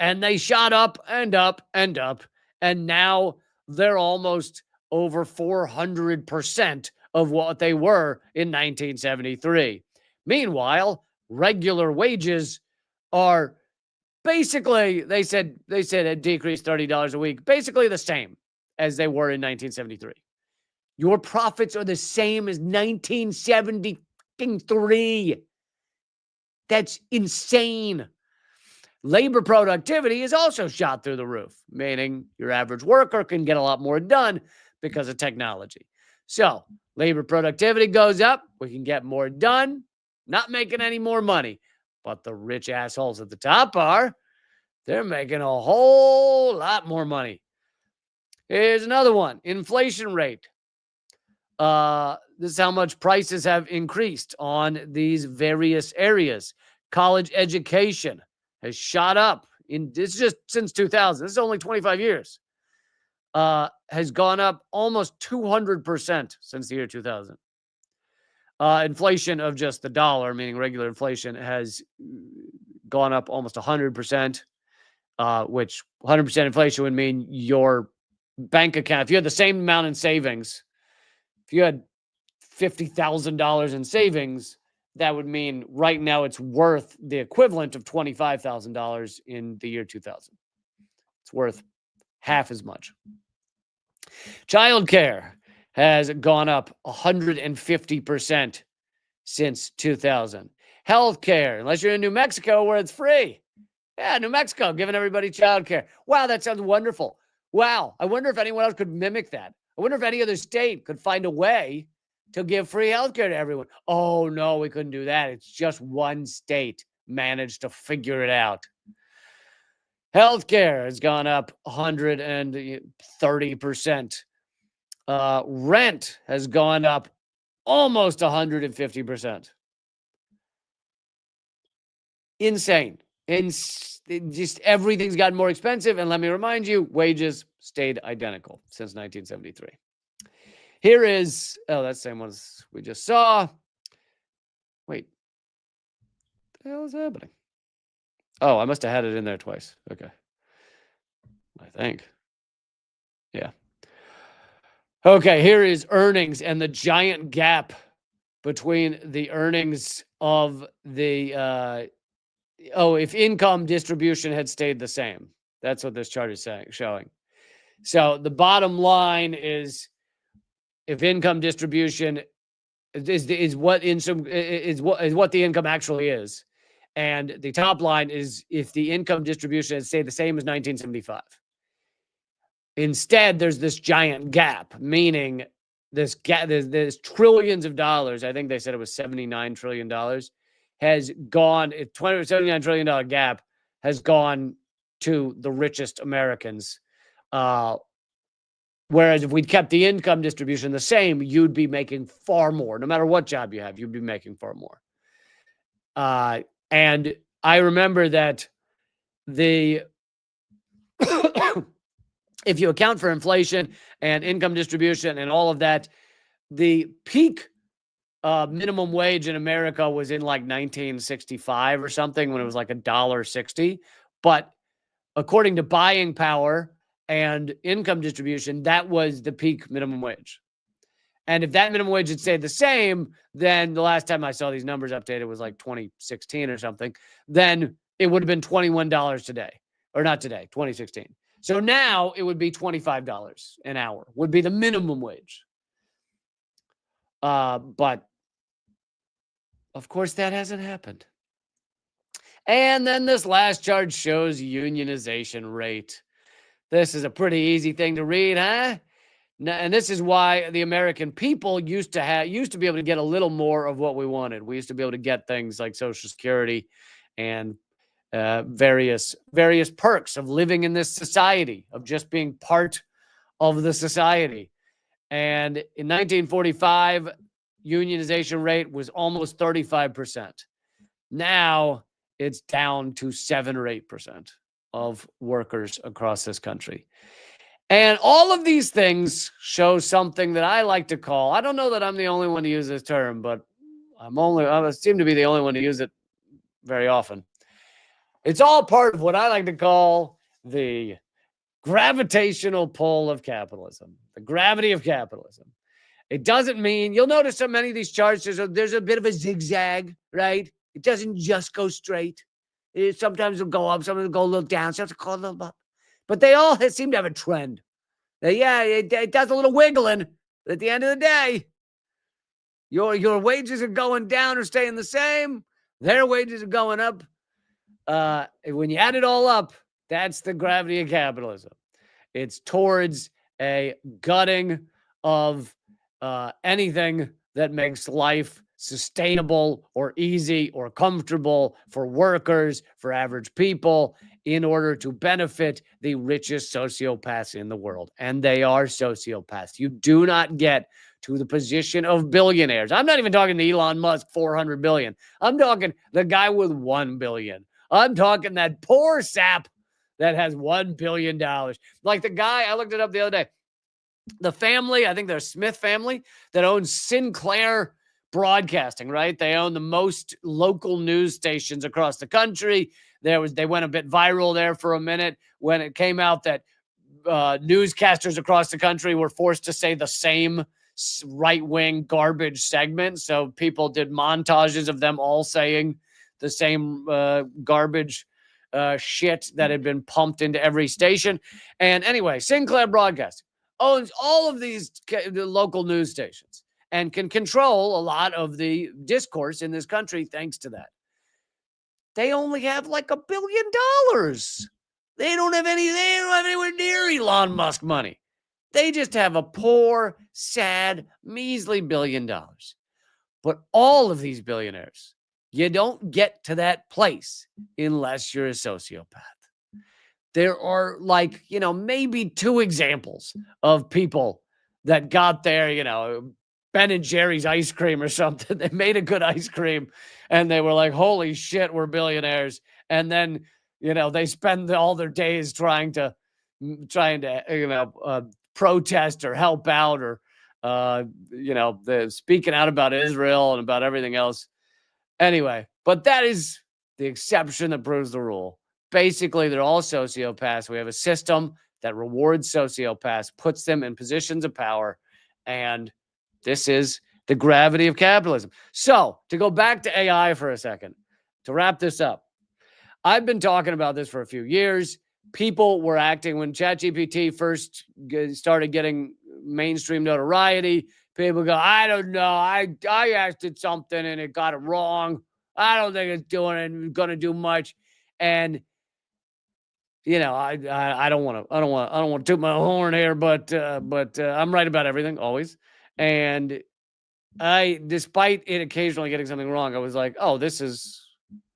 Speaker 1: And they shot up and up and up. And now they're almost over 400% of what they were in 1973. Meanwhile, regular wages are basically, they said it decreased $30 a week, basically the same as they were in 1973. Your profits are the same as 1973. That's insane. Labor productivity is also shot through the roof, meaning your average worker can get a lot more done because of technology. So labor productivity goes up. We can get more done, not making any more money. But the rich assholes at the top they're making a whole lot more money. Here's another one. Inflation rate. This is how much prices have increased on these various areas. College education has shot up. This is just since 2000. This is only 25 years. Has gone up almost 200% since the year 2000. Inflation of just the dollar, meaning regular inflation, has gone up almost 100%, which 100% inflation would mean your bank account, if you had the same amount in savings, if you had $50,000 in savings, that would mean right now it's worth the equivalent of $25,000 in the year 2000. It's worth half as much. Childcare has gone up 150% since 2000. Healthcare, unless you're in New Mexico where it's free. Yeah, New Mexico, giving everybody childcare. Wow, that sounds wonderful. Wow, I wonder if anyone else could mimic that. I wonder if any other state could find a way to give free healthcare to everyone. Oh, no, we couldn't do that. It's just one state managed to figure it out. Healthcare has gone up 130%. Rent has gone up almost 150%. Insane. Just everything's gotten more expensive. And let me remind you, wages stayed identical since 1973. Here is, that's the same one we just saw. Wait, what the hell is happening? Oh, I must have had it in there twice. Okay. I think. Yeah. Okay, here is earnings and the giant gap between the earnings of the if income distribution had stayed the same. That's what this chart is showing. So the bottom line is if income distribution is what the income actually is. And the top line is if the income distribution had stayed the same as 1975. Instead, there's this giant gap, meaning there's trillions of dollars. I think they said it was $79 trillion has gone. $79 trillion gap has gone to the richest Americans. Whereas if we'd kept the income distribution the same, you'd be making far more. No matter what job you have, you'd be making far more. And I remember that if you account for inflation and income distribution and all of that, the peak minimum wage in America was in like 1965 or something when it was like $1.60. But according to buying power and income distribution, that was the peak minimum wage. And if that minimum wage had stayed the same, then the last time I saw these numbers updated was like 2016 or something, then it would have been $21 today. Or not today, 2016. So now it would be $25 an hour, would be the minimum wage. But of course, that hasn't happened. And then this last chart shows unionization rate. This is a pretty easy thing to read, huh? And this is why the American people used to be able to get a little more of what we wanted. We used to be able to get things like Social Security and various perks of living in this society, of just being part of the society. And in 1945, unionization rate was almost 35%. Now it's down to 7 or 8% of workers across this country. And all of these things show something that I like to call, I don't know that I'm the only one to use this term, but I seem to be the only one to use it very often. It's all part of what I like to call the gravitational pull of capitalism, the gravity of capitalism. It doesn't mean, you'll notice so many of these charts, there's a bit of a zigzag, right? It doesn't just go straight. Sometimes it'll go up, sometimes it'll go a little down, sometimes it'll go a little up. But they all seem to have a trend. Yeah, it does a little wiggling. But at the end of the day, your wages are going down or staying the same. Their wages are going up. When you add it all up, that's the gravity of capitalism. It's towards a gutting of anything that makes life sustainable or easy or comfortable for workers, for average people, in order to benefit the richest sociopaths in the world. And they are sociopaths. You do not get to the position of billionaires. I'm not even talking to Elon Musk, 400 billion. I'm talking the guy with 1 billion. I'm talking that poor sap that has $1 billion. Like the guy, I looked it up the other day. The family, I think they're Smith family, that owns Sinclair Broadcasting, right? They own the most local news stations across the country. They went a bit viral there for a minute when it came out that newscasters across the country were forced to say the same right-wing garbage segment. So people did montages of them all saying the same garbage shit that had been pumped into every station. And anyway, Sinclair Broadcasting owns all of these local news stations and can control a lot of the discourse in this country thanks to that. They only have like $1 billion. They don't have anywhere near Elon Musk money. They just have a poor, sad, measly $1 billion. But all of these billionaires, you don't get to that place unless you're a sociopath. There are maybe 2 examples of people that got there, Ben and Jerry's ice cream or something. They made a good ice cream and they were like, holy shit, we're billionaires. And then, they spend all their days trying to protest or help out or, speaking out about Israel and about everything else. Anyway, but that is the exception that proves the rule. Basically, they're all sociopaths. We have a system that rewards sociopaths, puts them in positions of power, and this is the gravity of capitalism. So, to go back to AI for a second, to wrap this up, I've been talking about this for a few years. People were acting when ChatGPT first started getting mainstream notoriety. People go, I don't know. I asked it something and it got it wrong. I don't think it's doing it, going to do much. And I don't want to toot my horn here, but I'm right about everything always. And despite it occasionally getting something wrong, I was like, oh, this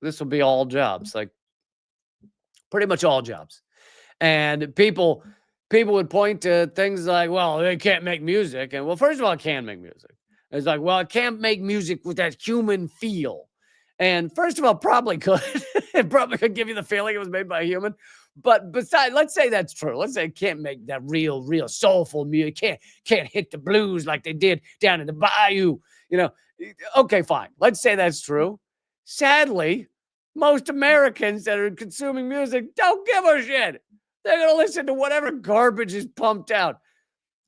Speaker 1: will be all jobs, like pretty much all jobs. And people would point to things like, well, they can't make music. And well, first of all, it can make music. It's like, well, it can't make music with that human feel. And first of all, probably could. It probably could give you the feeling it was made by a human. But besides, let's say that's true. Let's say it can't make that real soulful music. Can't hit the blues like they did down in the bayou. Okay, fine. Let's say that's true. Sadly, most Americans that are consuming music don't give a shit. They're going to listen to whatever garbage is pumped out.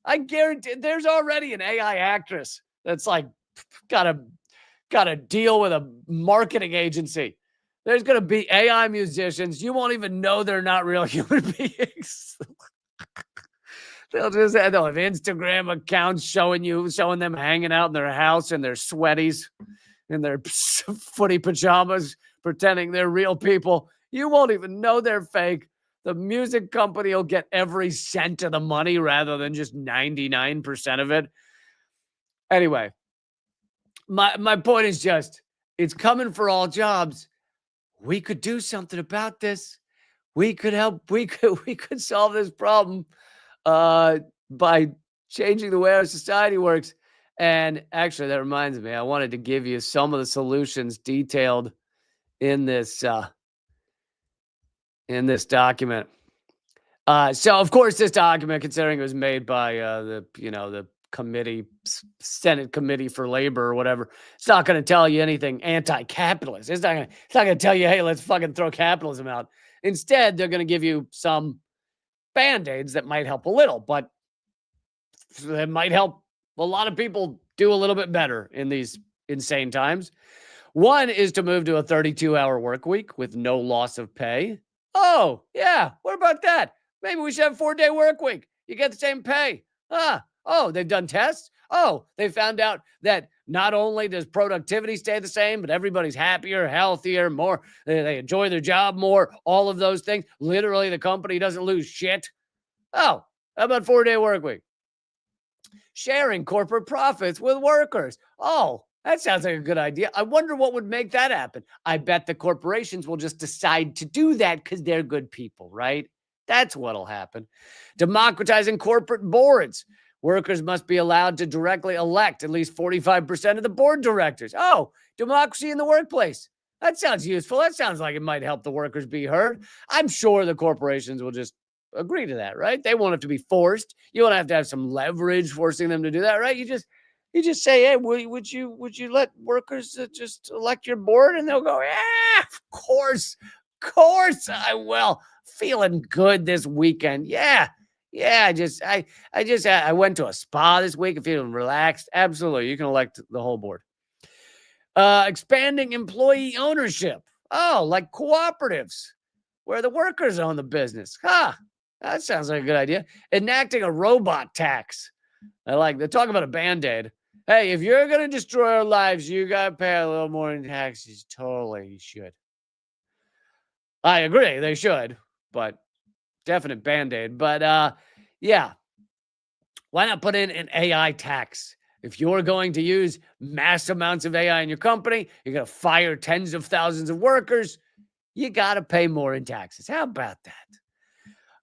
Speaker 1: I guarantee there's already an AI actress that's like got a deal with a marketing agency. There's going to be AI musicians. You won't even know they're not real human beings. They'll have Instagram accounts showing them hanging out in their house in their sweaties, in their footy pajamas, pretending they're real people. You won't even know they're fake. The music company will get every cent of the money rather than just 99% of it. Anyway, my point is just, it's coming for all jobs. We could do something about this. We could help. We could solve this problem by changing the way our society works. And actually, that reminds me, I wanted to give you some of the solutions detailed in this document. So, of course, this document, considering it was made by the committee, Senate Committee for Labor or whatever, it's not going to tell you anything anti-capitalist. It's not going to tell you, hey, let's fucking throw capitalism out. Instead, they're going to give you some band-aids that might help a little, but that might help a lot of people do a little bit better in these insane times. One is to move to a 32-hour work week with no loss of pay. Oh, yeah. What about that? Maybe we should have a 4-day work week. You get the same pay. Oh, they've done tests. Oh, they found out that not only does productivity stay the same, but everybody's happier, healthier, more. They enjoy their job more. All of those things. Literally, the company doesn't lose shit. Oh, how about 4-day work week? Sharing corporate profits with workers. Oh, that sounds like a good idea. I wonder what would make that happen. I bet the corporations will just decide to do that because they're good people, right? That's what'll happen. Democratizing corporate boards. Workers must be allowed to directly elect at least 45% of the board directors. Oh, democracy in the workplace. That sounds useful. That sounds like it might help the workers be heard. I'm sure the corporations will just agree to that, right? They won't have to be forced. You won't have to have some leverage forcing them to do that, right? You just say, hey, would you let workers just elect your board? And they'll go, yeah, of course I will. Feeling good this weekend. Yeah. I went to a spa this week and feeling relaxed. Absolutely. You can elect the whole board. Expanding employee ownership. Oh, like cooperatives where the workers own the business. That sounds like a good idea. Enacting a robot tax. They're talking about a Band-Aid. Hey, if you're going to destroy our lives, you got to pay a little more in taxes. Totally, you should. I agree, they should, but definite Band-Aid. But yeah, why not put in an AI tax? If you're going to use mass amounts of AI in your company, you're going to fire tens of thousands of workers, you got to pay more in taxes. How about that?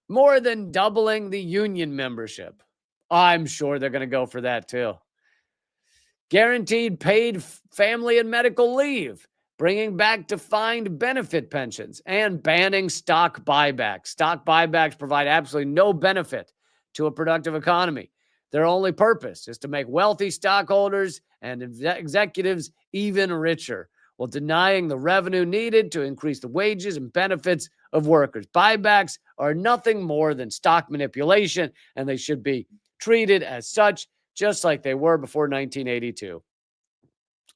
Speaker 1: More than doubling the union membership. I'm sure they're going to go for that too. Guaranteed paid family and medical leave, bringing back defined benefit pensions, and banning stock buybacks. Stock buybacks provide absolutely no benefit to a productive economy. Their only purpose is to make wealthy stockholders and executives even richer, while denying the revenue needed to increase the wages and benefits of workers. Buybacks are nothing more than stock manipulation, and they should be treated as such, just like they were before 1982.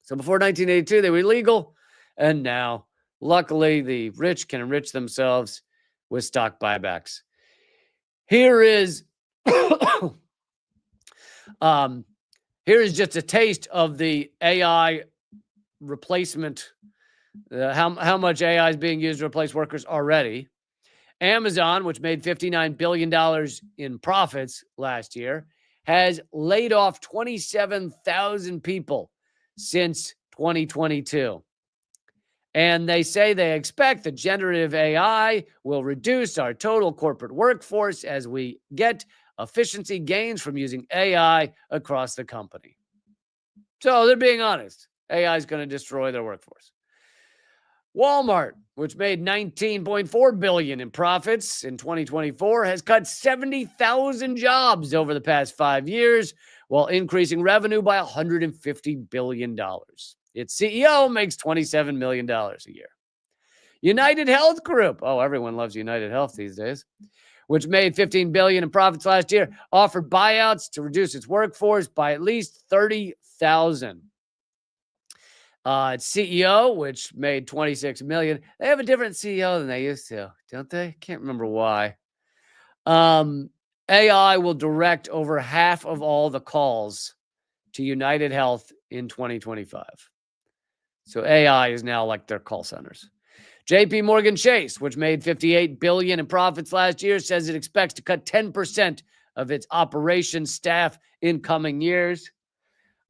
Speaker 1: So before 1982, they were illegal, and now Luckily, the rich can enrich themselves with stock buybacks. Here is here is just a taste of the AI replacement, how much AI is being used to replace workers already. Amazon, which made $59 billion in profits last year, has laid off 27,000 people since 2022. And they say they expect that generative AI will reduce our total corporate workforce as we get efficiency gains from using AI across the company. So they're being honest. AI is going to destroy their workforce. Walmart, which made $19.4 billion in profits in 2024, has cut 70,000 jobs over the past 5 years while increasing revenue by $150 billion. Its CEO makes $27 million a year. United Health Group, oh, everyone loves United Health these days, which made $15 billion in profits last year, offered buyouts to reduce its workforce by at least 30,000. Its CEO, which made $26 million, they have a different CEO than they used to, don't they? Can't remember why. AI will direct over half of all the calls to United Health in 2025. So AI is now like their call centers. JP Morgan Chase, which made $58 billion in profits last year, says it expects to cut 10% of its operations staff in coming years,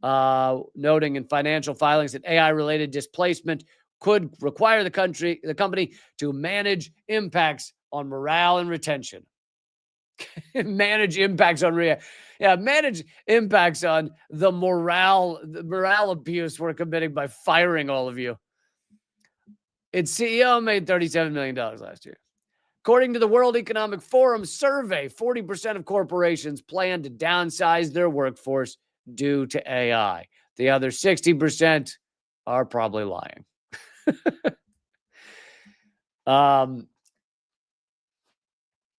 Speaker 1: noting in financial filings that AI-related displacement could require the company to manage impacts on morale and retention. Manage impacts on manage impacts on the morale abuse we're committing by firing all of you. Its CEO made $37 million last year. According to the World Economic Forum survey, 40% of corporations plan to downsize their workforce due to AI. The other 60% are probably lying.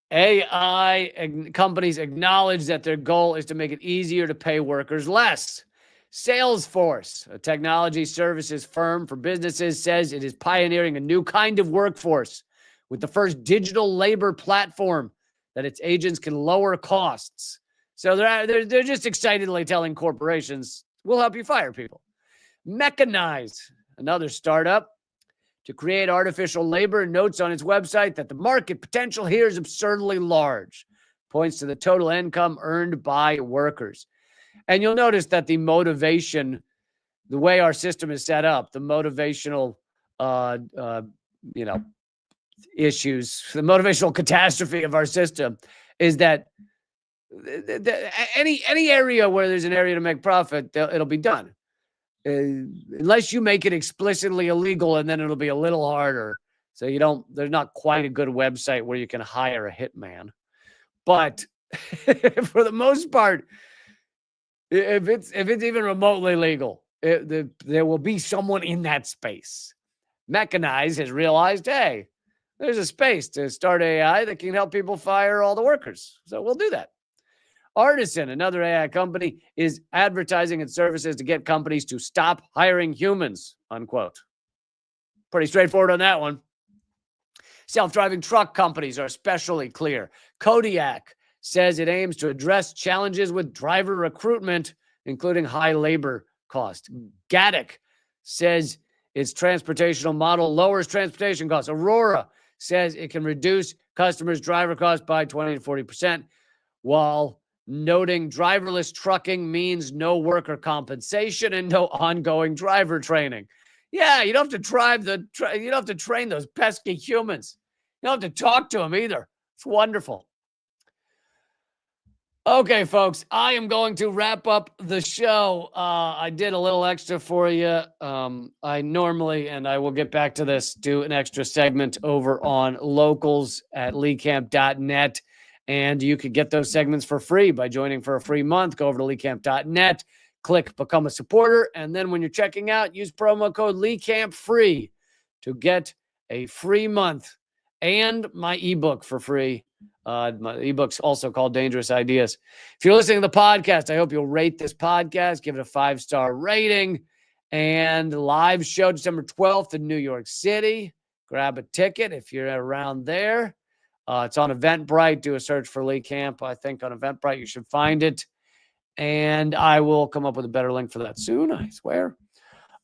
Speaker 1: AI companies acknowledge that their goal is to make it easier to pay workers less. Salesforce, a technology services firm for businesses, says it is pioneering a new kind of workforce with the first digital labor platform that its agents can lower costs. So they're just excitedly telling corporations, we'll help you fire people. Mechanize, another startup, to create artificial labor, notes on its website that the market potential here is absurdly large. Points to the total income earned by workers. And you'll notice that the motivation, the way our system is set up, the motivational, issues, the motivational catastrophe of our system is that any area where there's an area to make profit, it'll be done. Unless you make it explicitly illegal, and then it'll be a little harder. So there's not quite a good website where you can hire a hitman. But for the most part, if it's even remotely legal, there will be someone in that space. Mechanize has realized, hey, there's a space to start AI that can help people fire all the workers. So we'll do that. Artisan, another AI company, is advertising its services to get companies to stop hiring humans, unquote. Pretty straightforward on that one. Self-driving truck companies are especially clear. Kodiak says it aims to address challenges with driver recruitment, including high labor cost. Gatik says its transportational model lowers transportation costs. Aurora says it can reduce customers' driver costs by 20 to 40%, while noting driverless trucking means no worker compensation and no ongoing driver training. Yeah, you don't have to you don't have to train those pesky humans. You don't have to talk to them either. It's wonderful. Okay, folks, I am going to wrap up the show. I did a little extra for you. I normally, and I will get back to this, do an extra segment over on locals at leecamp.net. And you could get those segments for free by joining for a free month. Go over to leecamp.net, click Become a Supporter, and then when you're checking out, use promo code LEECAMPFREE to get a free month and my ebook for free. My ebook's also called Dangerous Ideas. If you're listening to the podcast, I hope you'll rate this podcast, give it a 5-star rating, and live show December 12th in New York City. grab a ticket if you're around there. It's on Eventbrite. Do a search for Lee Camp. I think on Eventbrite you should find it. And I will come up with a better link for that soon, I swear.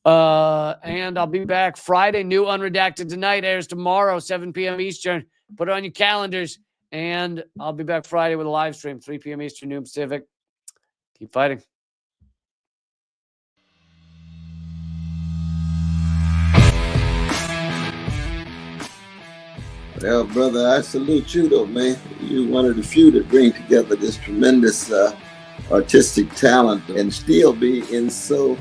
Speaker 1: And I'll be back Friday. New Unredacted Tonight airs tomorrow, 7 p.m. Eastern. Put it on your calendars. And I'll be back Friday with a live stream, 3 p.m. Eastern, noon Pacific. Keep fighting.
Speaker 3: Well, brother, I salute you, though, man. You're one of the few that bring together this tremendous artistic talent and still be in such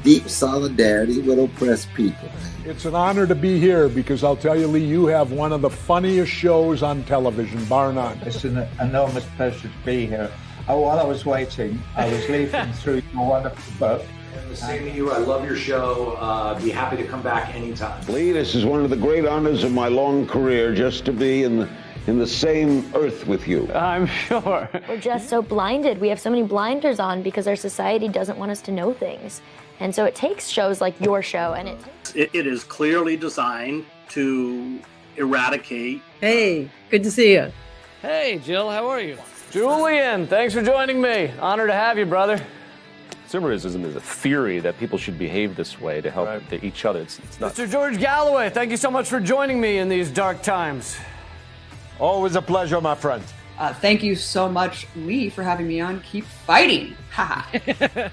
Speaker 3: deep solidarity with oppressed people.
Speaker 4: It's an honor to be here because I'll tell you, Lee, you have one of the funniest shows on television, bar none.
Speaker 5: It's an enormous pleasure to be here. While I was waiting, I was leafing through your wonderful book.
Speaker 6: And the same to you. I love your show. Be happy to come back anytime.
Speaker 7: Lee, this is one of the great honors of my long career, just to be in the same earth with you.
Speaker 1: I'm sure.
Speaker 8: We're just so blinded. We have so many blinders on because our society doesn't want us to know things. And so it takes shows like your show, and
Speaker 9: it is clearly designed to eradicate.
Speaker 10: Hey, good to see you.
Speaker 1: Hey, Jill, how are you? Julian, thanks for joining me. Honor to have you, brother.
Speaker 11: Consumerism is a theory that people should behave this way to help each other. It's not.
Speaker 1: Mr. George Galloway, thank you so much for joining me in these dark times.
Speaker 4: Always a pleasure, my friend.
Speaker 10: Thank you so much, Lee, for having me on. Keep fighting. Ha ha.